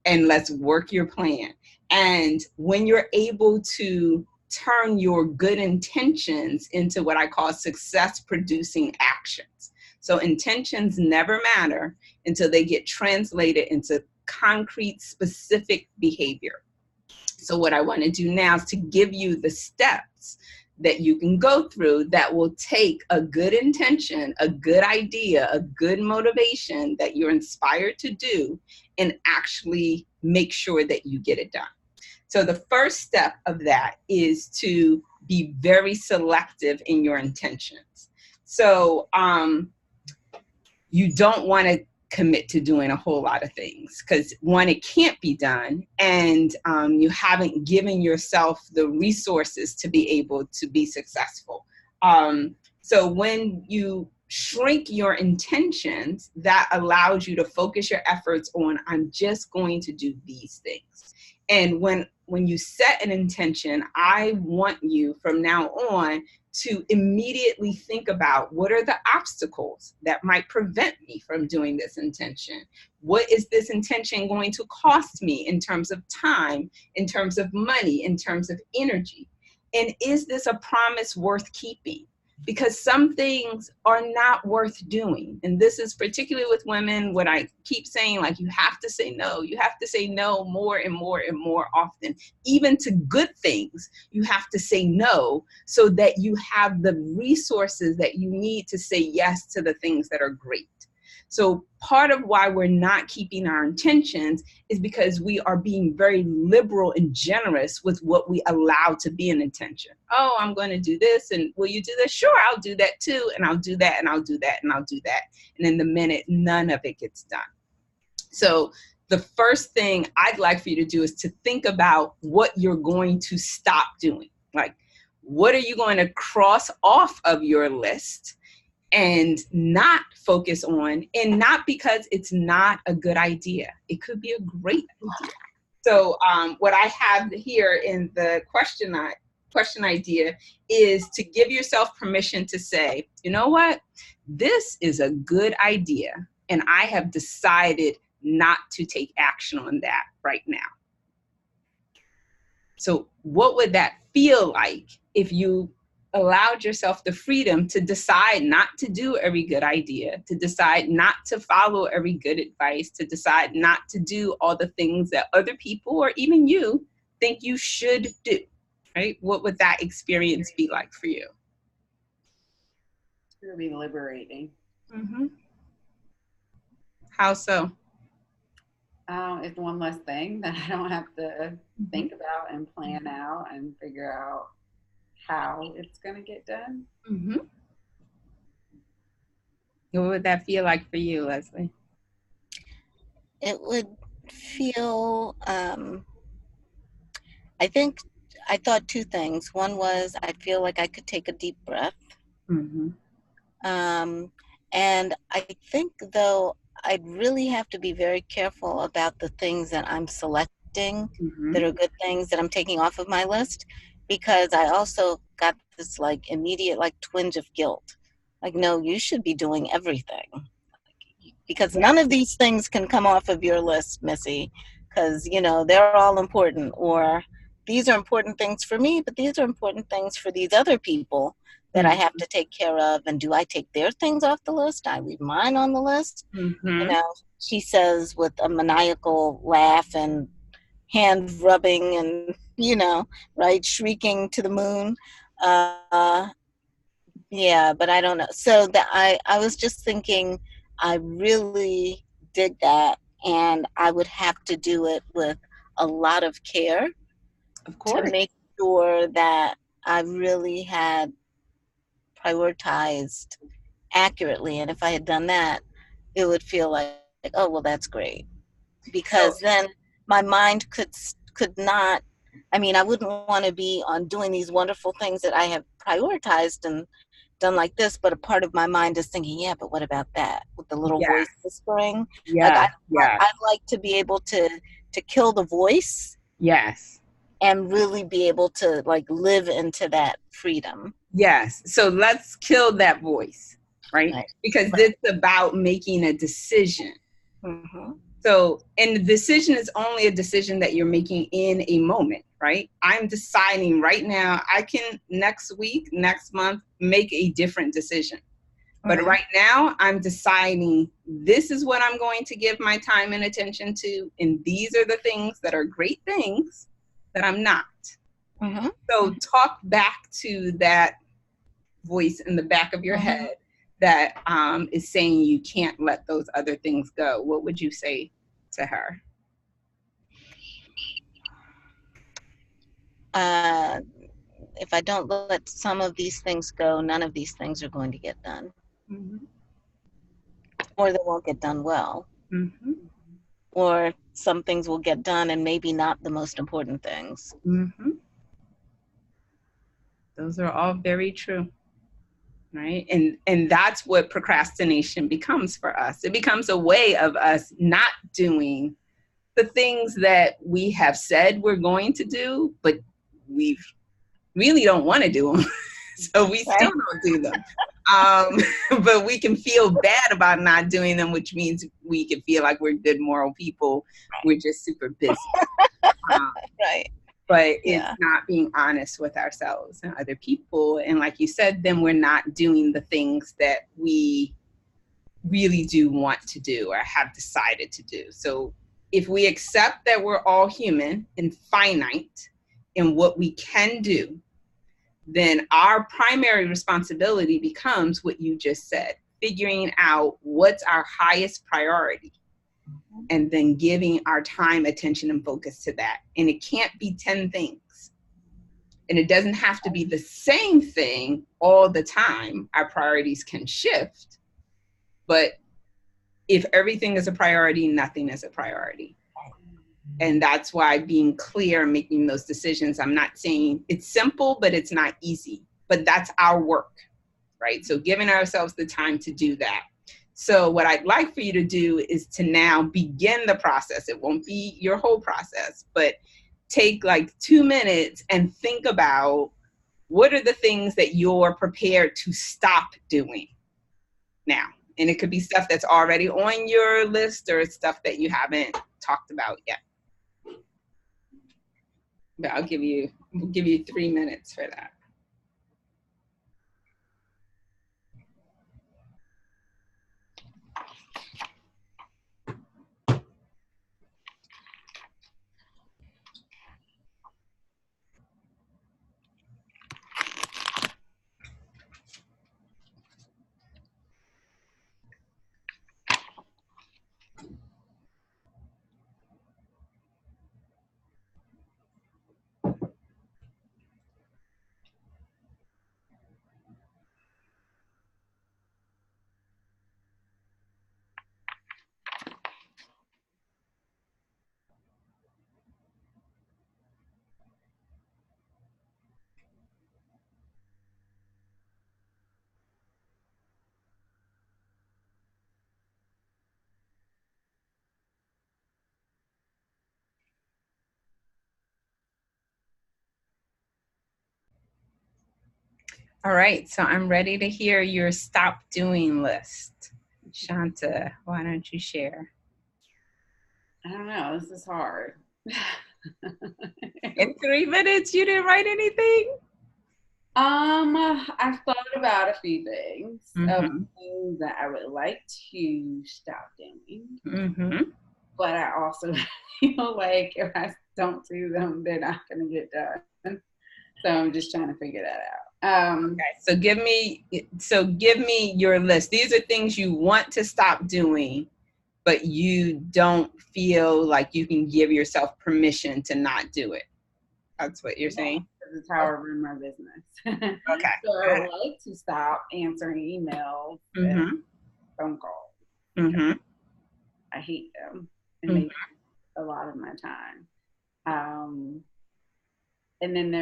And let's work your plan. And when you're able to turn your good intentions into what I call success producing actions. So intentions never matter until they get translated into concrete, specific behavior. So what I want to do now is to give you the steps that you can go through that will take a good intention, a good idea, a good motivation that you're inspired to do, and actually make sure that you get it done. So the first step of that is to be very selective in your intentions. So you don't want to commit to doing a whole lot of things because, one, it can't be done, and you haven't given yourself the resources to be able to be successful. So when you shrink your intentions, that allows you to focus your efforts on, I'm just going to do these things. And when you set an intention, I want you from now on to immediately think about what are the obstacles that might prevent me from doing this intention? What is this intention going to cost me in terms of time, in terms of money, in terms of energy? And is this a promise worth keeping? Because some things are not worth doing. And this is particularly with women, what I keep saying, like, you have to say no. You have to say no more and more and more often. Even to good things, you have to say no so that you have the resources that you need to say yes to the things that are great. So part of why we're not keeping our intentions is because we are being very liberal and generous with what we allow to be an intention. Oh, I'm going to do this. And will you do this? Sure, I'll do that too. And I'll do that, and I'll do that, and I'll do that. And in the minute, none of it gets done. So the first thing I'd like for you to do is to think about what you're going to stop doing. Like, what are you going to cross off of your list and not focus on, and not because it's not a good idea. It could be a great idea. So what I have here in the question idea is to give yourself permission to say, you know what, this is a good idea, and I have decided not to take action on that right now. So what would that feel like if you allowed yourself the freedom to decide not to do every good idea, to decide not to follow every good advice, to decide not to do all the things that other people or even you think you should do, right? What would that experience be like for you? It's going to be liberating. Mm-hmm. How so? It's one less thing that I don't have to think about and plan out and figure out how it's going to get done. Mm-hmm. What would that feel like for you, Leslie? It would feel I think I thought two things. One was I feel like I could take a deep breath. Mm-hmm. And I think, though, I'd really have to be very careful about the things that I'm selecting Mm-hmm. that are good things that I'm taking off of my list, because I also got this like immediate like twinge of guilt. Like, no, you should be doing everything, because Yeah. none of these things can come off of your list, Missy, because, you know, they're all important, or these are important things for me, but these are important things for these other people that I Mm-hmm. have to take care of. And do I take their things off the list? I leave mine on the list. You Mm-hmm. know, she says with a maniacal laugh and hand rubbing and, you know, right, shrieking to the moon. Uh, yeah, but I don't know. So that I was just thinking, I really dig that, and I would have to do it with a lot of care Of to course. make sure that I really had prioritized accurately. And if I had done that, it would feel like, oh, well, that's great, because So, then my mind could not. I mean, I wouldn't want to be on doing these wonderful things that I have prioritized and done like this, but a part of my mind is thinking, yeah, but what about that? With the little yes, voice whispering. Like yes, yes, I'd like to be able to kill the voice yes. and really be able to like live into that freedom. Yes. So let's kill that voice, right? Right. Because Right. it's about making a decision. Mm-hmm. So, and the decision is only a decision that you're making in a moment, right? I'm deciding right now, I can next week, next month, make a different decision. But Mm-hmm. right now, I'm deciding this is what I'm going to give my time and attention to. And these are the things that are great things that I'm not. Mm-hmm. So talk back to that voice in the back of your Mm-hmm. head that is saying you can't let those other things go. What would you say to her? Uh, if I don't let some of these things go, none of these things are going to get done, Mm-hmm. or they won't get done well, Mm-hmm. or some things will get done and maybe not the most important things. Mm-hmm. Those are all very true, right? And that's what procrastination becomes for us. It becomes a way of us not doing the things that we have said we're going to do, but we really don't want to do them. So we still Right. don't do them. But we can feel bad about not doing them, which means we can feel like we're good moral people. We're just super busy. Um, Right. but it's Yeah. not being honest with ourselves and other people. And like you said, then we're not doing the things that we really do want to do or have decided to do. So if we accept that we're all human and finite in what we can do, then our primary responsibility becomes what you just said, figuring out what's our highest priority and then giving our time, attention, and focus to that. And it can't be 10 things. And it doesn't have to be the same thing all the time. Our priorities can shift, but if everything is a priority, nothing is a priority. And that's why being clear, making those decisions, I'm not saying it's simple, but it's not easy. But that's our work, right? So giving ourselves the time to do that. So what I'd like for you to do is to now begin the process. It won't be your whole process, but take like 2 minutes and think about what are the things that you're prepared to stop doing now. And it could be stuff that's already on your list or stuff that you haven't talked about yet. But we'll give you 3 minutes for that. All right, so I'm ready to hear your stop doing list. Shanta, why don't you share? I don't know. This is hard. In 3 minutes, you didn't write anything? I've thought about a few things of Mm-hmm. things that I would like to stop doing, Mm-hmm. but I also feel like if I don't do them, they're not going to get done. So I'm just trying to figure that out. Okay, so give me your list. These are things you want to stop doing, but you don't feel like you can give yourself permission to not do it. That's what you're saying? This is how I run my business. Okay. So I would like to stop answering emails and Mm-hmm. phone calls. Mm-hmm. I hate them. It Mm-hmm. makes a lot of my time. And then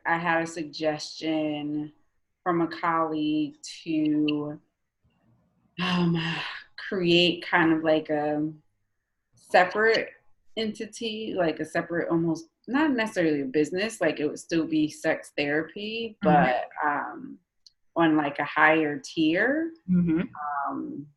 I had a suggestion from a colleague to create kind of like a separate entity, like a separate, almost not necessarily a business, like it would still be sex therapy, but on like a higher tier. Mm-hmm. Um,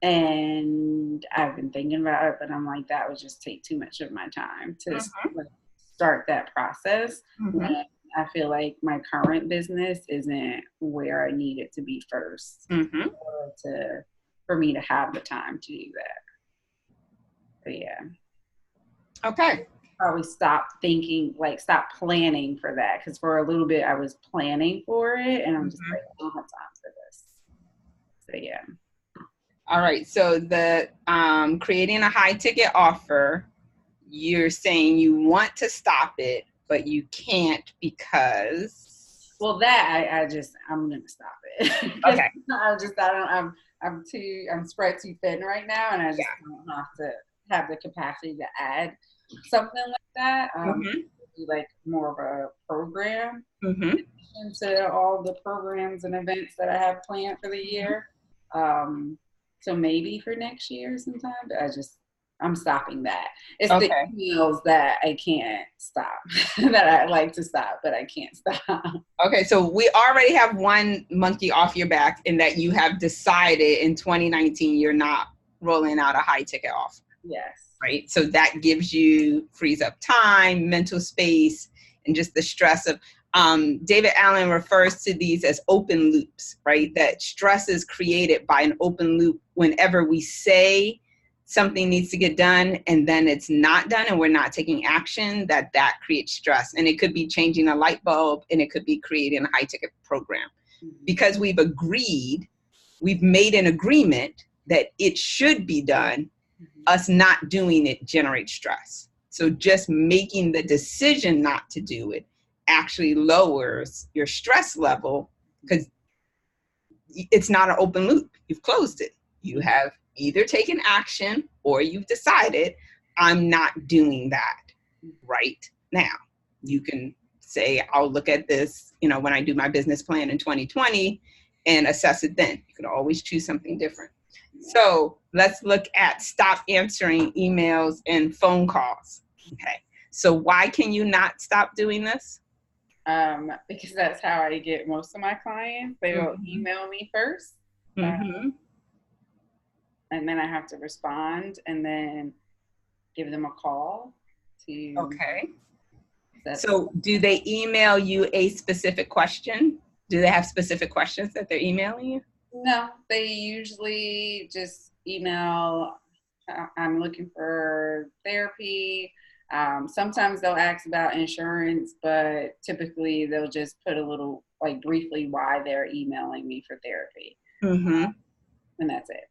and I've been thinking about it, but I'm like, that would just take too much of my time to like, start that process. When I feel like my current business isn't where I need it to be first, for me to have the time to do that. But yeah. Okay. Probably stop planning for that, because for a little bit I was planning for it, and I'm just like, I don't have time for this. So yeah. All right. So the creating a high ticket offer, you're saying you want to stop it, but you can't because. Well, that I'm gonna stop it. Okay. I'm spread too thin right now, and I just don't have to have the capacity to add something like that. Do like more of a program into all the programs and events that I have planned for the year. So maybe for next year sometime, but I'm stopping that. It's the emails that I can't stop, that I like to stop, but I can't stop. Okay, so we already have one monkey off your back in that you have decided in 2019 you're not rolling out a high ticket offer. Yes. Right? So that frees up time, mental space, and just the stress of, David Allen refers to these as open loops, right? That stress is created by an open loop whenever we say something needs to get done and then it's not done and we're not taking action, that creates stress. And it could be changing a light bulb, and it could be creating a high ticket program. Because we've made an agreement that it should be done, us not doing it generates stress. So just making the decision not to do it actually lowers your stress level, because it's not an open loop. You've closed it. You have either taken action or you've decided, I'm not doing that right now. You can say, I'll look at this, when I do my business plan in 2020 and assess it then. You can always choose something different. So let's look at stop answering emails and phone calls. Okay. So why can you not stop doing this? Because that's how I get most of my clients. They will email me first. And then I have to respond and then give them a call to. Okay. So do they email you a specific question? Do they have specific questions that they're emailing you? No, they usually just email, I'm looking for therapy. Sometimes they'll ask about insurance, but typically they'll just put a little, like briefly, why they're emailing me for therapy. And that's it.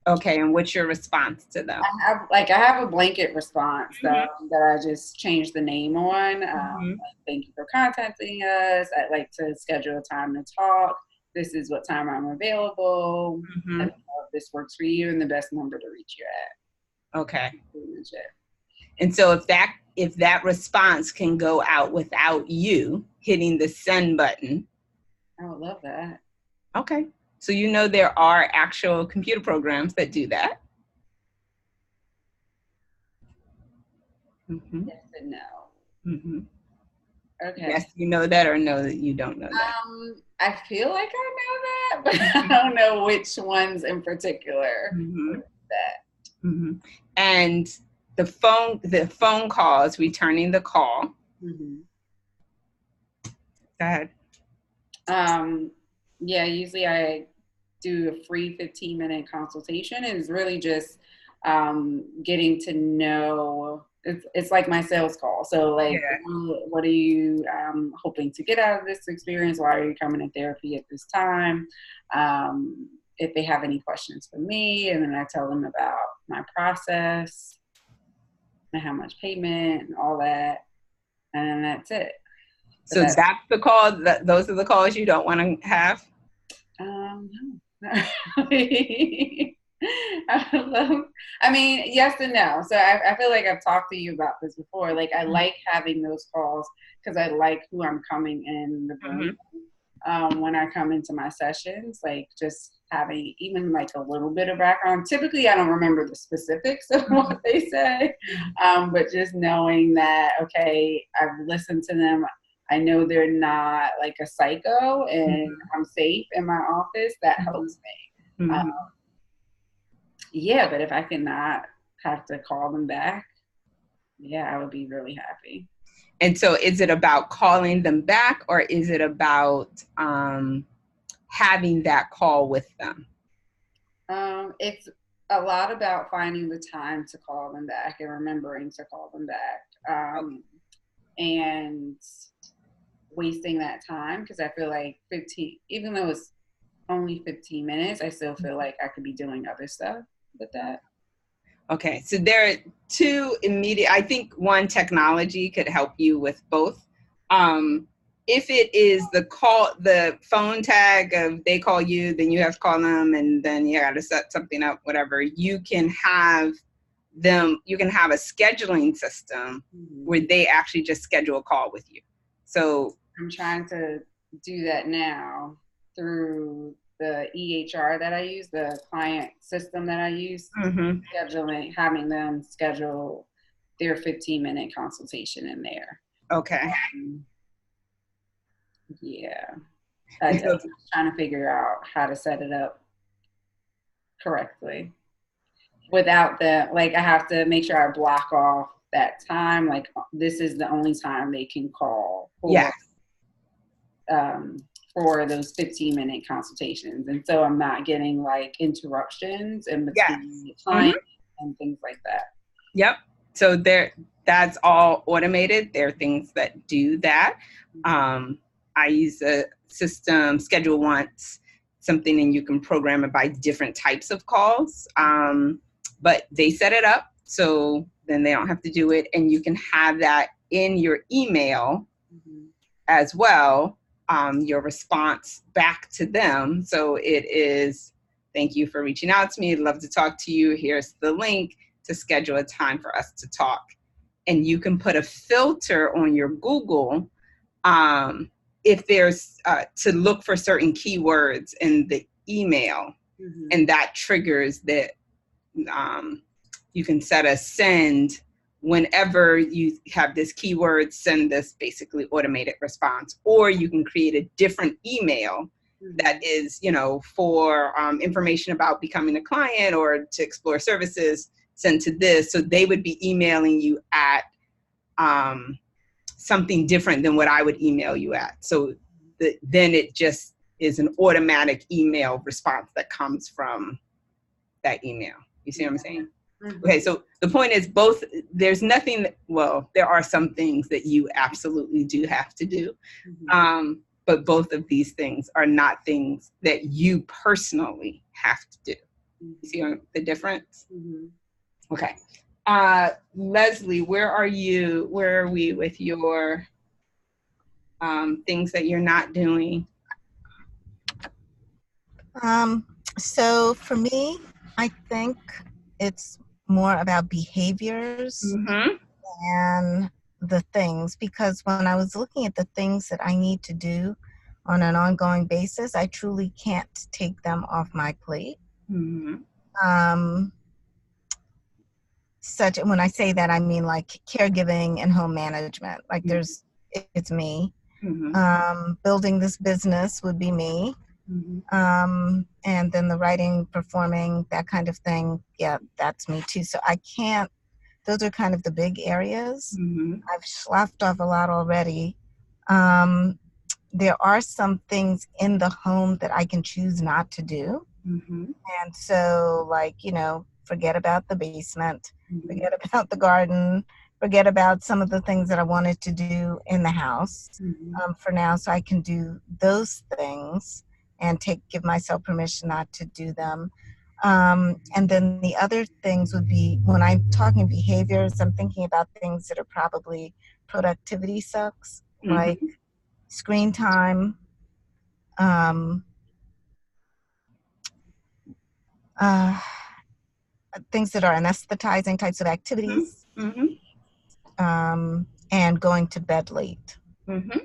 Okay, and what's your response to them? I have a blanket response that I just changed the name on. Thank you for contacting us. I'd like to schedule a time to talk. This is what time I'm available. If this works for you, and the best number to reach you at. Okay. And so if that response can go out without you hitting the send button. I would love that. Okay. So there are actual computer programs that do that. Yes and no. Okay. Yes, you know that, or no, that you don't know that? I feel like I know that, but I don't know which ones in particular. That. And the phone calls, returning the call. Go ahead. Yeah, usually I do a free 15-minute consultation, and it's really just getting to know. It's like my sales call. So like, what are you hoping to get out of this experience? Why are you coming to therapy at this time? If they have any questions for me, and then I tell them about my process and how much payment and all that, and then that's it. So that's the call. Those are the calls you don't want to have? No. I mean, yes and no. So I feel like I've talked to you about this before. Like, I like having those calls because I like who I'm coming in the room. When I come into my sessions, like just having even like a little bit of background. Typically, I don't remember the specifics of what they say, but just knowing that, okay, I've listened to them. I know they're not like a psycho, and I'm safe in my office. That helps me. Yeah, but if I cannot have to call them back, yeah, I would be really happy. And so is it about calling them back, or is it about having that call with them? It's a lot about finding the time to call them back and remembering to call them back, and wasting that time, because I feel like 15, even though it's only 15 minutes, I still feel like I could be doing other stuff with that. Okay, so there are two immediate, I think one, technology could help you with both. If it is the phone tag of they call you, then you have to call them, and then you got to set something up, whatever, you can have a scheduling system where they actually just schedule a call with you. So I'm trying to do that now through the EHR that I use, the client system that I use, scheduling, having them schedule their 15-minute consultation in there. Okay. Yeah. I'm trying to figure out how to set it up correctly without I have to make sure I block off that time. Like, this is the only time they can call for those 15-minute consultations. And so I'm not getting like interruptions in between the client and things like that. Yep. So that's all automated. There are things that do that. I use a system, Schedule Once, something, and you can program it by different types of calls. But they set it up, so then they don't have to do it. And you can have that in your email as well, your response back to them. So it is, thank you for reaching out to me. I'd love to talk to you. Here's the link to schedule a time for us to talk. And you can put a filter on your Google if there's to look for certain keywords in the email, and that triggers that you can set a send whenever you have this keyword, send this basically automated response. Or you can create a different email that is, for information about becoming a client or to explore services, send to this. So they would be emailing you at something different than what I would email you at. So then it just is an automatic email response that comes from that email. You see what I'm saying? Okay, so the point is there's nothing, there are some things that you absolutely do have to do. But both of these things are not things that you personally have to do. You see the difference? Okay. Leslie, where are we with your things that you're not doing? So for me, I think it's more about behaviors and the things, because when I was looking at the things that I need to do on an ongoing basis, I truly can't take them off my plate. When I say that, I mean like caregiving and home management. Like there's it's me. Mm-hmm. Building this business would be me. And then the writing, performing, that kind of thing, yeah, that's me too. So I can't, those are kind of the big areas. Mm-hmm. I've sloughed off a lot already. Um, there are some things in the home that I can choose not to do. Mm-hmm. And so, like, forget about the basement, Mm-hmm. forget about the garden, forget about some of the things that I wanted to do in the house for now. So I can do those things and give myself permission not to do them. And then the other things would be when I'm talking behaviors, I'm thinking about things that are probably productivity sucks, like Mm-hmm. screen time, um, uh, things that are anesthetizing types of activities, Mm-hmm. and going to bed late. Mm-hmm.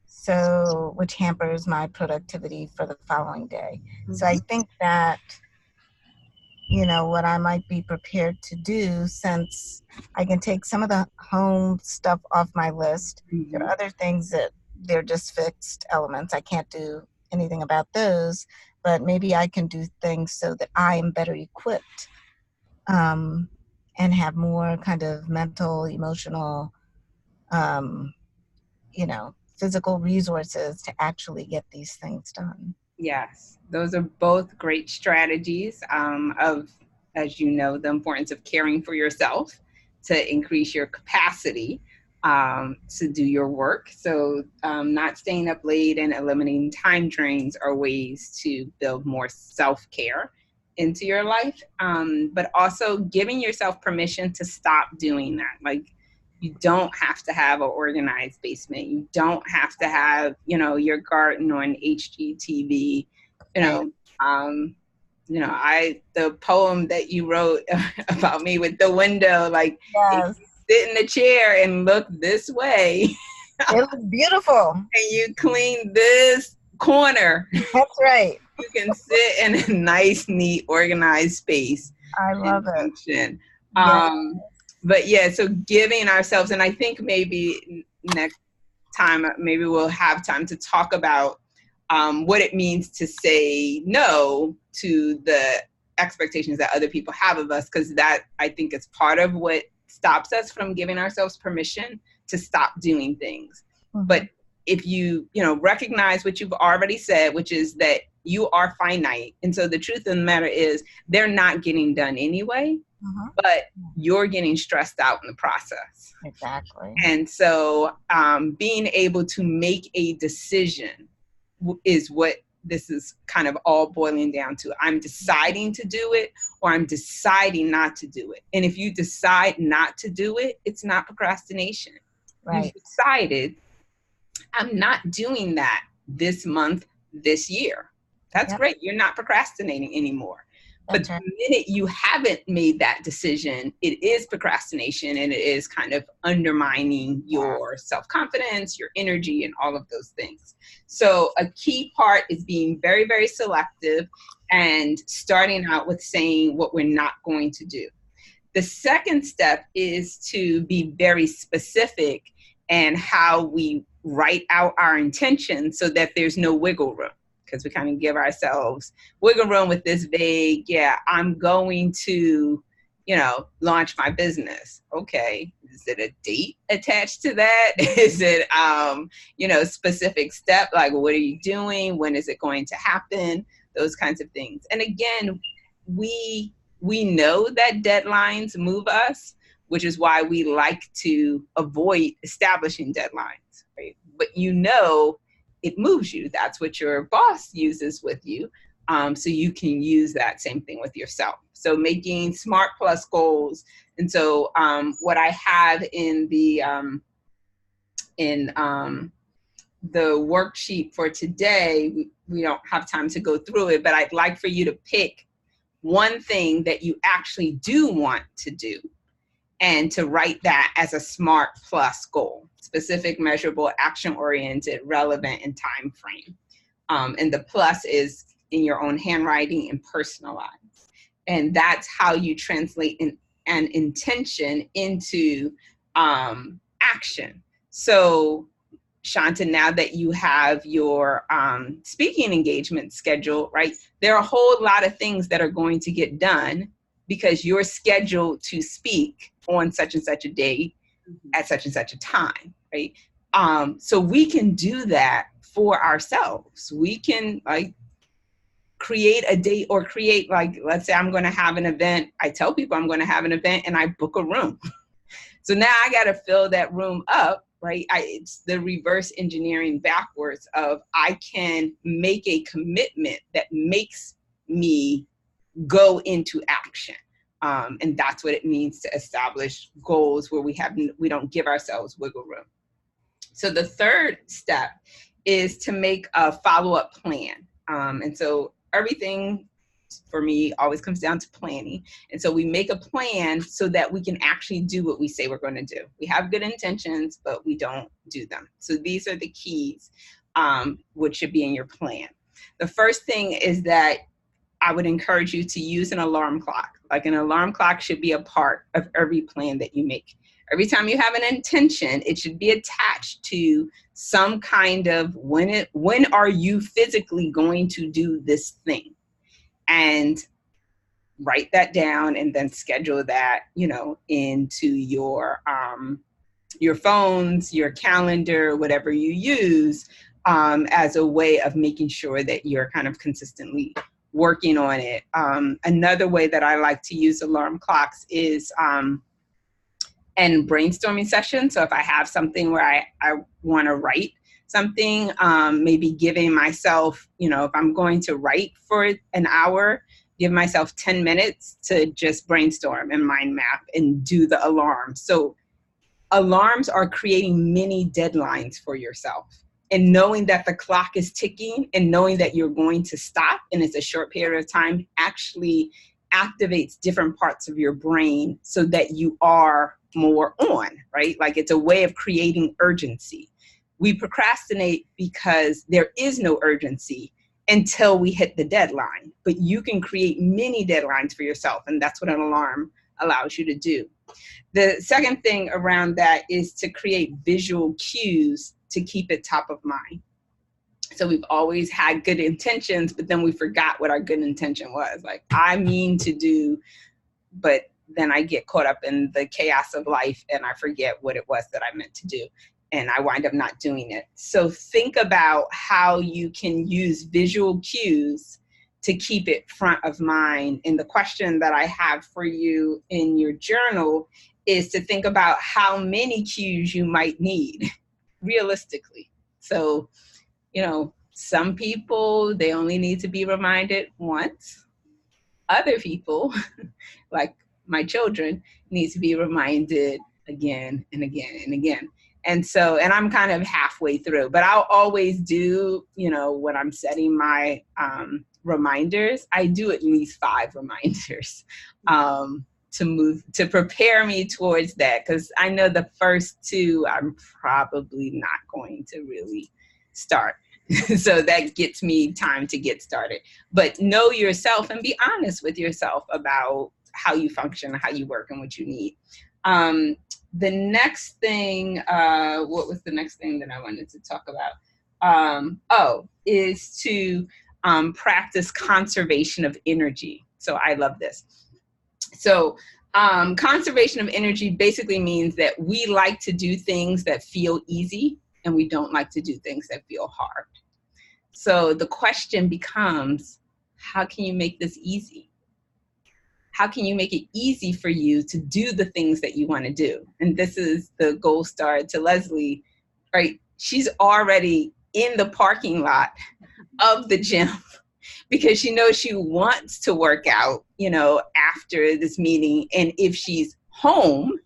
So, which hampers my productivity for the following day. So I Mm-hmm. think that, what I might be prepared to do, since I can take some of the home stuff off my list. There Mm-hmm. are other things that they're just fixed elements. I can't do anything about those, but maybe I can do things so that I am better equipped, and have more kind of mental, emotional, um, physical resources to actually get these things done. Yes, those are both great strategies of, as you know, the importance of caring for yourself to increase your capacity to do your work. So not staying up late and eliminating time drains are ways to build more self-care into your life, but also giving yourself permission to stop doing that. Like, you don't have to have an organized basement. You don't have to have, your garden on HGTV. You Right. know, the poem that you wrote about me with the window, like, if Yes. you sit in the chair and look this way, It looks beautiful. and you clean this corner, That's right. you can sit in a nice, neat, organized space I and love it. function. Yeah. But yeah, so giving ourselves, and I think maybe next time, maybe we'll have time to talk about what it means to say no to the expectations that other people have of us, because that, I think, is part of what stops us from giving ourselves permission to stop doing things. Mm-hmm. But if you recognize what you've already said, which is that you are finite, and so the truth of the matter is they're not getting done anyway, but you're getting stressed out in the process. Exactly. And so being able to make a decision is what this is kind of all boiling down to. I'm deciding to do it, or I'm deciding not to do it. And if you decide not to do it, it's not procrastination. Right. You've decided, I'm not doing that this month, this year. That's great. You're not procrastinating anymore. But That's right. the minute you haven't made that decision, it is procrastination, and it is kind of undermining your self-confidence, your energy, and all of those things. So a key part is being very, very selective and starting out with saying what we're not going to do. The second step is to be very specific and how we write out our intention so that there's no wiggle room, because we kind of give ourselves wiggle room with this vague, I'm going to, launch my business. Okay. Is it a date attached to that? Is it, specific step? Like, what are you doing? When is it going to happen? Those kinds of things. And again, we know that deadlines move us, which is why we like to avoid establishing deadlines, right? But it moves you. That's what your boss uses with you. So you can use that same thing with yourself. So making SMART Plus goals. And so what I have in the worksheet for today, we don't have time to go through it, but I'd like for you to pick one thing that you actually do want to do, and to write that as a SMART Plus goal: specific, measurable, action-oriented, relevant, and time frame. And the plus is in your own handwriting and personalized. And that's how you translate an intention into action. So Shanta, now that you have your speaking engagement scheduled, right, there are a whole lot of things that are going to get done because you're scheduled to speak on such and such a day at such and such a time, right? So we can do that for ourselves. We can like create a date or create, like, let's say I'm going to have an event. I tell people I'm going to have an event and I book a room. So now I got to fill that room up, right? It's the reverse engineering backwards of I can make a commitment that makes me go into action. And that's what it means to establish goals where we don't give ourselves wiggle room. So the third step is to make a follow-up plan. And so everything for me always comes down to planning. And so we make a plan so that we can actually do what we say we're going to do. We have good intentions, but we don't do them. So these are the keys, which should be in your plan. The first thing is that I would encourage you to use an alarm clock. Like an alarm clock should be a part of every plan that you make. Every time you have an intention, it should be attached to some kind of when are you physically going to do this thing? And write that down and then schedule that, into your phones, your calendar, whatever you use, as a way of making sure that you're kind of consistently working on it. Another way that I like to use alarm clocks is and brainstorming sessions. So if I have something where I want to write something, maybe giving myself, if I'm going to write for an hour, give myself 10 minutes to just brainstorm and mind map and do the alarm. So alarms are creating mini deadlines for yourself. And knowing that the clock is ticking and knowing that you're going to stop and it's a short period of time actually activates different parts of your brain so that you are more on, right? Like it's a way of creating urgency. We procrastinate because there is no urgency until we hit the deadline, but you can create mini deadlines for yourself. And that's what an alarm allows you to do. The second thing around that is to create visual cues to keep it top of mind. So we've always had good intentions, but then we forgot what our good intention was. Like I mean to do, but then I get caught up in the chaos of life and I forget what it was that I meant to do. And I wind up not doing it. So think about how you can use visual cues to keep it front of mind. And the question that I have for you in your journal is to think about how many cues you might need realistically. So, some people, they only need to be reminded once. Other people, like my children, need to be reminded again and again and again. And so, and I'm kind of halfway through, but I'll always do, when I'm setting my reminders, I do at least 5 reminders to prepare me towards that. Because I know the first 2, I'm probably not going to really start. So that gets me time to get started. But know yourself and be honest with yourself about how you function, how you work, and what you need. The next thing, what was the next thing that I wanted to talk about? Is to practice conservation of energy. So I love this. So conservation of energy basically means that we like to do things that feel easy and we don't like to do things that feel hard. So the question becomes, how can you make this easy? How can you make it easy for you to do the things that you want to do? And this is the gold star to Leslie, right? She's already in the parking lot of the gym because she knows she wants to work out, after this meeting. And if she's home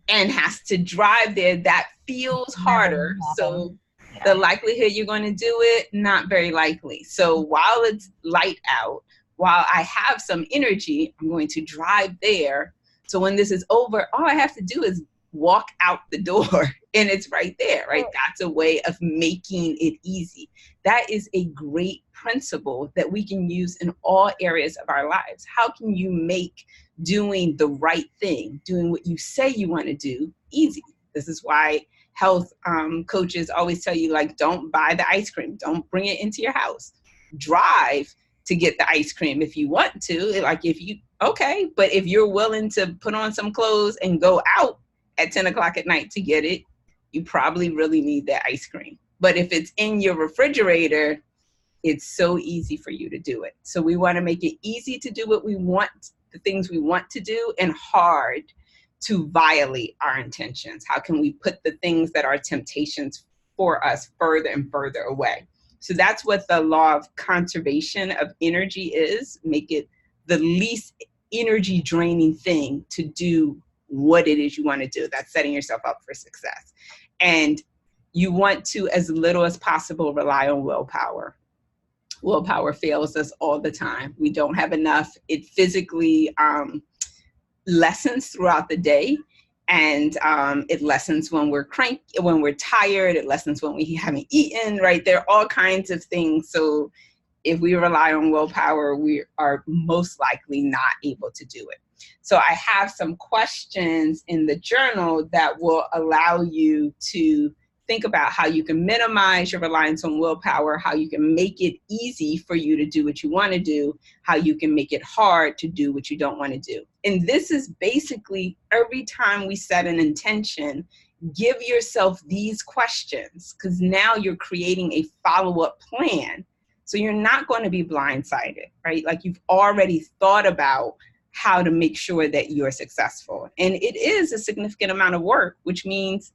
and has to drive there, that feels harder. So the likelihood you're going to do it, not very likely. So while it's light out, while I have some energy, I'm going to drive there. So when this is over, all I have to do is walk out the door and it's right there, right? That's a way of making it easy. That is a great principle that we can use in all areas of our lives. How can you make doing the right thing, doing what you say you want to do, easy? This is why health coaches always tell you, like, don't buy the ice cream. Don't bring it into your house. Drive to get the ice cream if you want to. Like, okay, but if you're willing to put on some clothes and go out at 10 o'clock at night to get it, you probably really need that ice cream. But if it's in your refrigerator, it's so easy for you to do it. So we want to make it easy to do what we want, the things we want to do, and hard to violate our intentions. How can we put the things that are temptations for us further and further away? So that's what the law of conservation of energy is. Make it the least energy draining thing to do what it is you want to do. That's setting yourself up for success. And you want to, as little as possible, rely on willpower. Willpower fails us all the time. We don't have enough. It physically lessens throughout the day, and it lessens when we're cranky, when we're tired. It lessens when we haven't eaten, right? There are all kinds of things. So if we rely on willpower, we are most likely not able to do it. So I have some questions in the journal that will allow you to think about how you can minimize your reliance on willpower, how you can make it easy for you to do what you want to do, how you can make it hard to do what you don't want to do. And this is basically every time we set an intention, give yourself these questions, because now you're creating a follow-up plan. So you're not going to be blindsided, right? Like, you've already thought about how to make sure that you're successful. And it is a significant amount of work, which means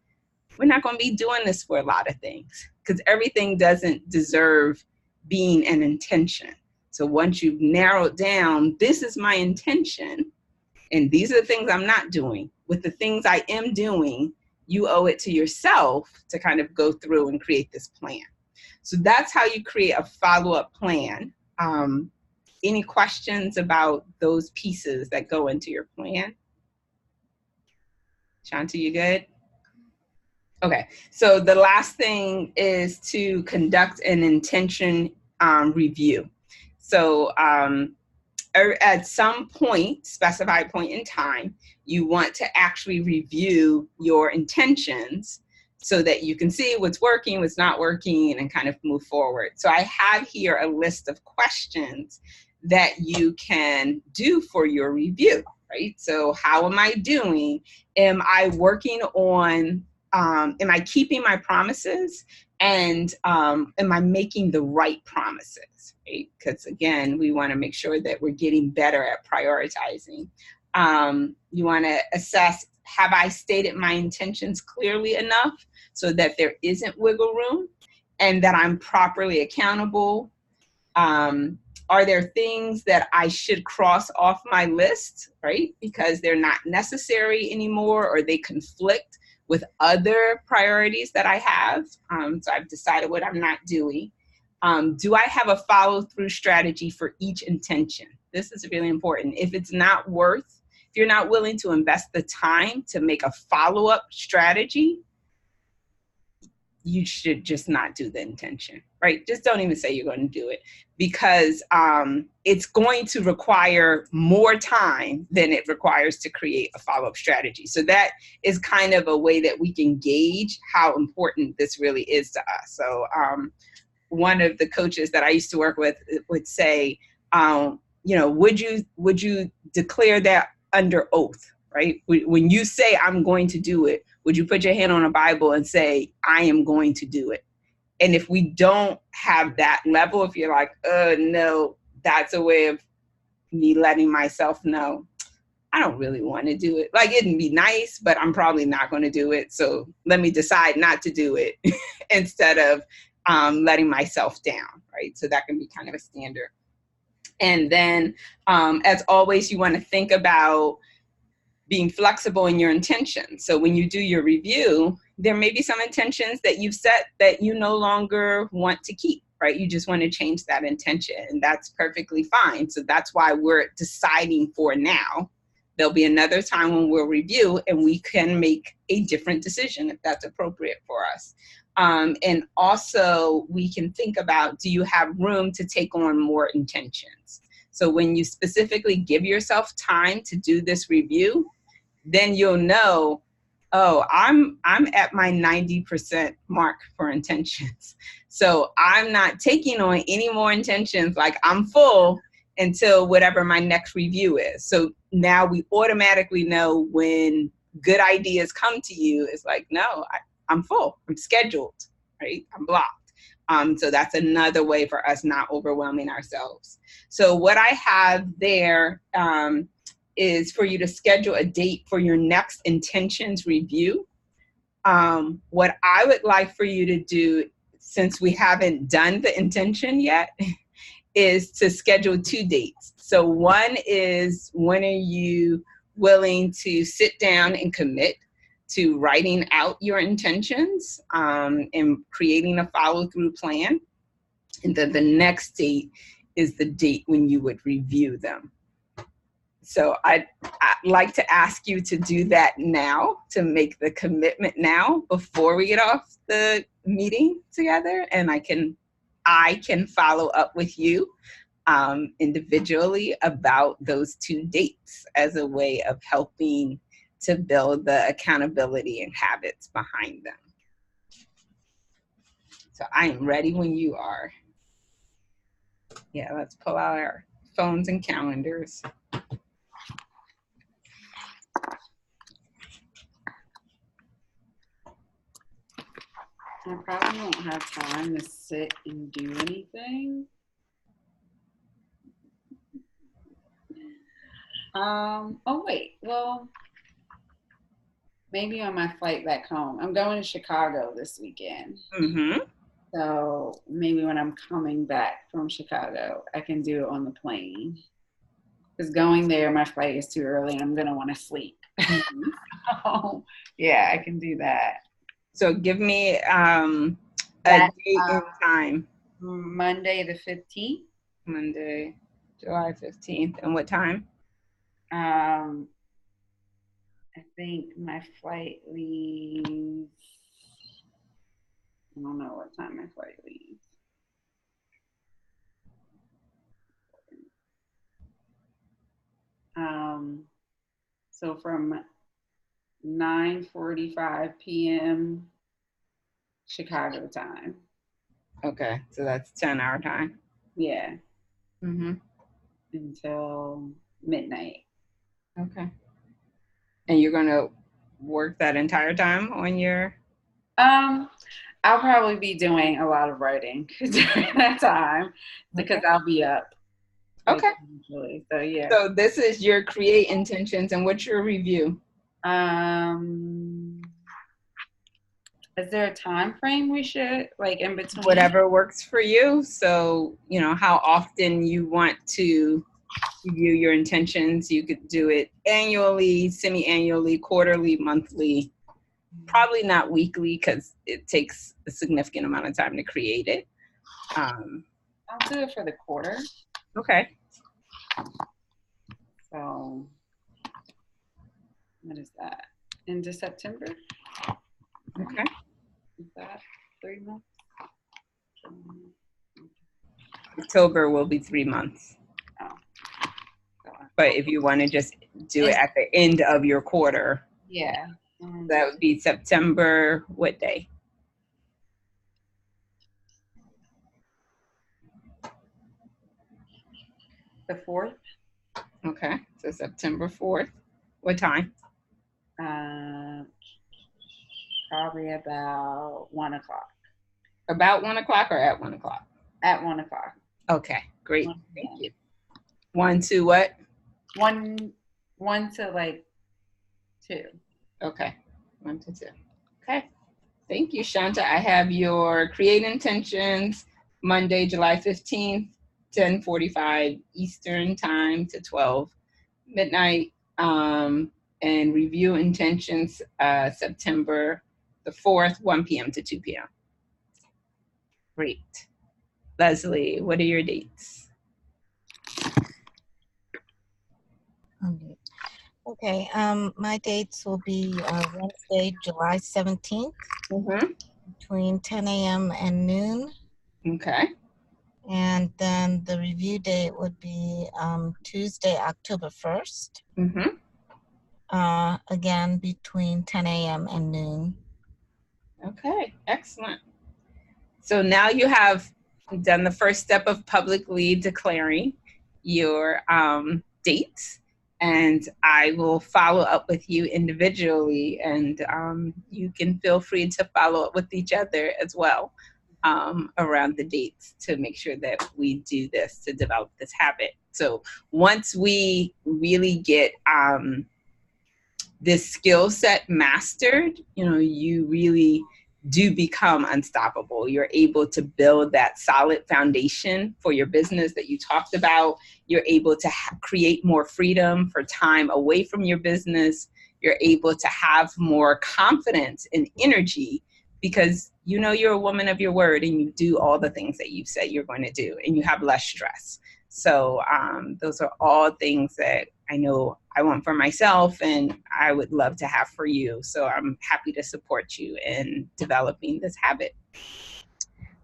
we're not going to be doing this for a lot of things, because everything doesn't deserve being an intention. So once you've narrowed down, this is my intention, and these are the things I'm not doing. With the things I am doing, you owe it to yourself to kind of go through and create this plan. So that's how you create a follow-up plan. Any questions about those pieces that go into your plan? Shanti, you good? Okay, so the last thing is to conduct an intention review. So at some point, specified point in time, you want to actually review your intentions so that you can see what's working, what's not working, and kind of move forward. So I have here a list of questions that you can do for your review, right? So how am I doing? Am I working on, am I keeping my promises? And am I making the right promises, right? Because again, we want to make sure that we're getting better at prioritizing. You want to assess, have I stated my intentions clearly enough so that there isn't wiggle room and that I'm properly accountable? Are there things that I should cross off my list, right? Because they're not necessary anymore, or they conflict with other priorities that I have. So I've decided what I'm not doing. Do I have a follow-through strategy for each intention? This is really important. If it's not worth, if you're not willing to invest the time to make a follow-up strategy, you should just not do the intention, right? Just don't even say you're going to do it, because it's going to require more time than it requires to create a follow-up strategy. So that is kind of a way that we can gauge how important this really is to us. So one of the coaches that I used to work with would say, you know, would you declare that under oath, right? When you say I'm going to do it, would you put your hand on a Bible and say, I am going to do it? And if we don't have that level, if you're like, oh no, that's a way of me letting myself know, I don't really want to do it. Like, it'd be nice, but I'm probably not going to do it. So let me decide not to do it instead of letting myself down, right? So that can be kind of a standard. And then, as always, you want to think about being flexible in your intentions. So when you do your review, there may be some intentions that you've set that you no longer want to keep, right? You just want to change that intention, and that's perfectly fine. So that's why we're deciding for now. There'll be another time when we'll review and we can make a different decision if that's appropriate for us. And also we can think about, do you have room to take on more intentions? So when you specifically give yourself time to do this review, then you'll know, Oh, I'm at my 90% mark for intentions. So I'm not taking on any more intentions. Like, I'm full until whatever my next review is. So now we automatically know when good ideas come to you. It's like, no, I'm full. I'm scheduled, right? I'm blocked. So that's another way for us not overwhelming ourselves. So what I have there, is for you to schedule a date for your next intentions review. What I would like for you to do, since we haven't done the intention yet, is to schedule 2 dates. So one is, when are you willing to sit down and commit to writing out your intentions, and creating a follow-through plan? And then the next date is the date when you would review them. So I'd like to ask you to do that now, to make the commitment now before we get off the meeting together, and I can follow up with you individually about those 2 dates as a way of helping to build the accountability and habits behind them. So I am ready when you are. Yeah, let's pull out our phones and calendars. I probably won't have time to sit and do anything. Oh wait, well, maybe on my flight back home. I'm going to Chicago this weekend. Mm-hmm. So maybe when I'm coming back from Chicago, I can do it on the plane. Because going there, my flight is too early and I'm going to want to sleep. Mm-hmm. So, yeah, I can do that. So give me a date and time. Monday the 15th. Monday, July 15th. And what time? I think my flight leaves. I don't know what time my flight leaves. So from 9:45 p.m. Chicago time. Okay, so that's 10-hour time. Yeah. Mm-hmm. Until midnight. Okay. And you're gonna work that entire time on your? I'll probably be doing a lot of writing during that time because I'll be up. Okay. So yeah. So this is your create intentions, and what's your review? Is there a time frame we should, like, in between? Whatever works for you. So, you know, how often you want to review your intentions. You could do it annually, semi-annually, quarterly, monthly. Probably not weekly because it takes a significant amount of time to create it. I'll do it for the quarter. Okay. So, what is that? Into September? Okay. Is that 3 months? October will be 3 months. Oh. But if you want to just do it at the end of your quarter, yeah, that would be September, what day? The 4th. Okay, so September 4th. What time? Probably about 1 o'clock. About 1 o'clock or at 1 o'clock? At 1 o'clock. Okay, great. Thank you. 1 to what? 1 to like 2. Okay, 1 to 2. Okay, thank you, Shanta. I have your create intentions Monday, July 15th, 10:45 Eastern time to 12 midnight, and review intentions September the 4th, 1 p.m. to 2 p.m. Great. Leslie, what are your dates? Okay, my dates will be Wednesday, July 17th, between 10 a.m. and noon. Okay. And then the review date would be Tuesday, October 1st. again, between 10 a.m. and noon. Okay, excellent. So now you have done the first step of publicly declaring your dates, and I will follow up with you individually, and you can feel free to follow up with each other as well around the dates to make sure that we do this to develop this habit. So once we really get this skill set mastered, you really do become unstoppable. You're able to build that solid foundation for your business that you talked about. You're able to create more freedom for time away from your business. You're able to have more confidence and energy because you're a woman of your word and you do all the things that you said you're going to do, and you have less stress. So those are all things that I know I want for myself and I would love to have for you. So I'm happy to support you in developing this habit.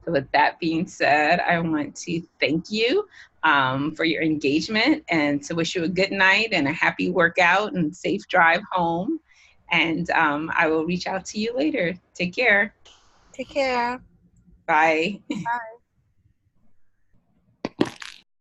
So with that being said, I want to thank you for your engagement and to wish you a good night and a happy workout and safe drive home. And I will reach out to you later. Take care. Take care. Bye. Bye.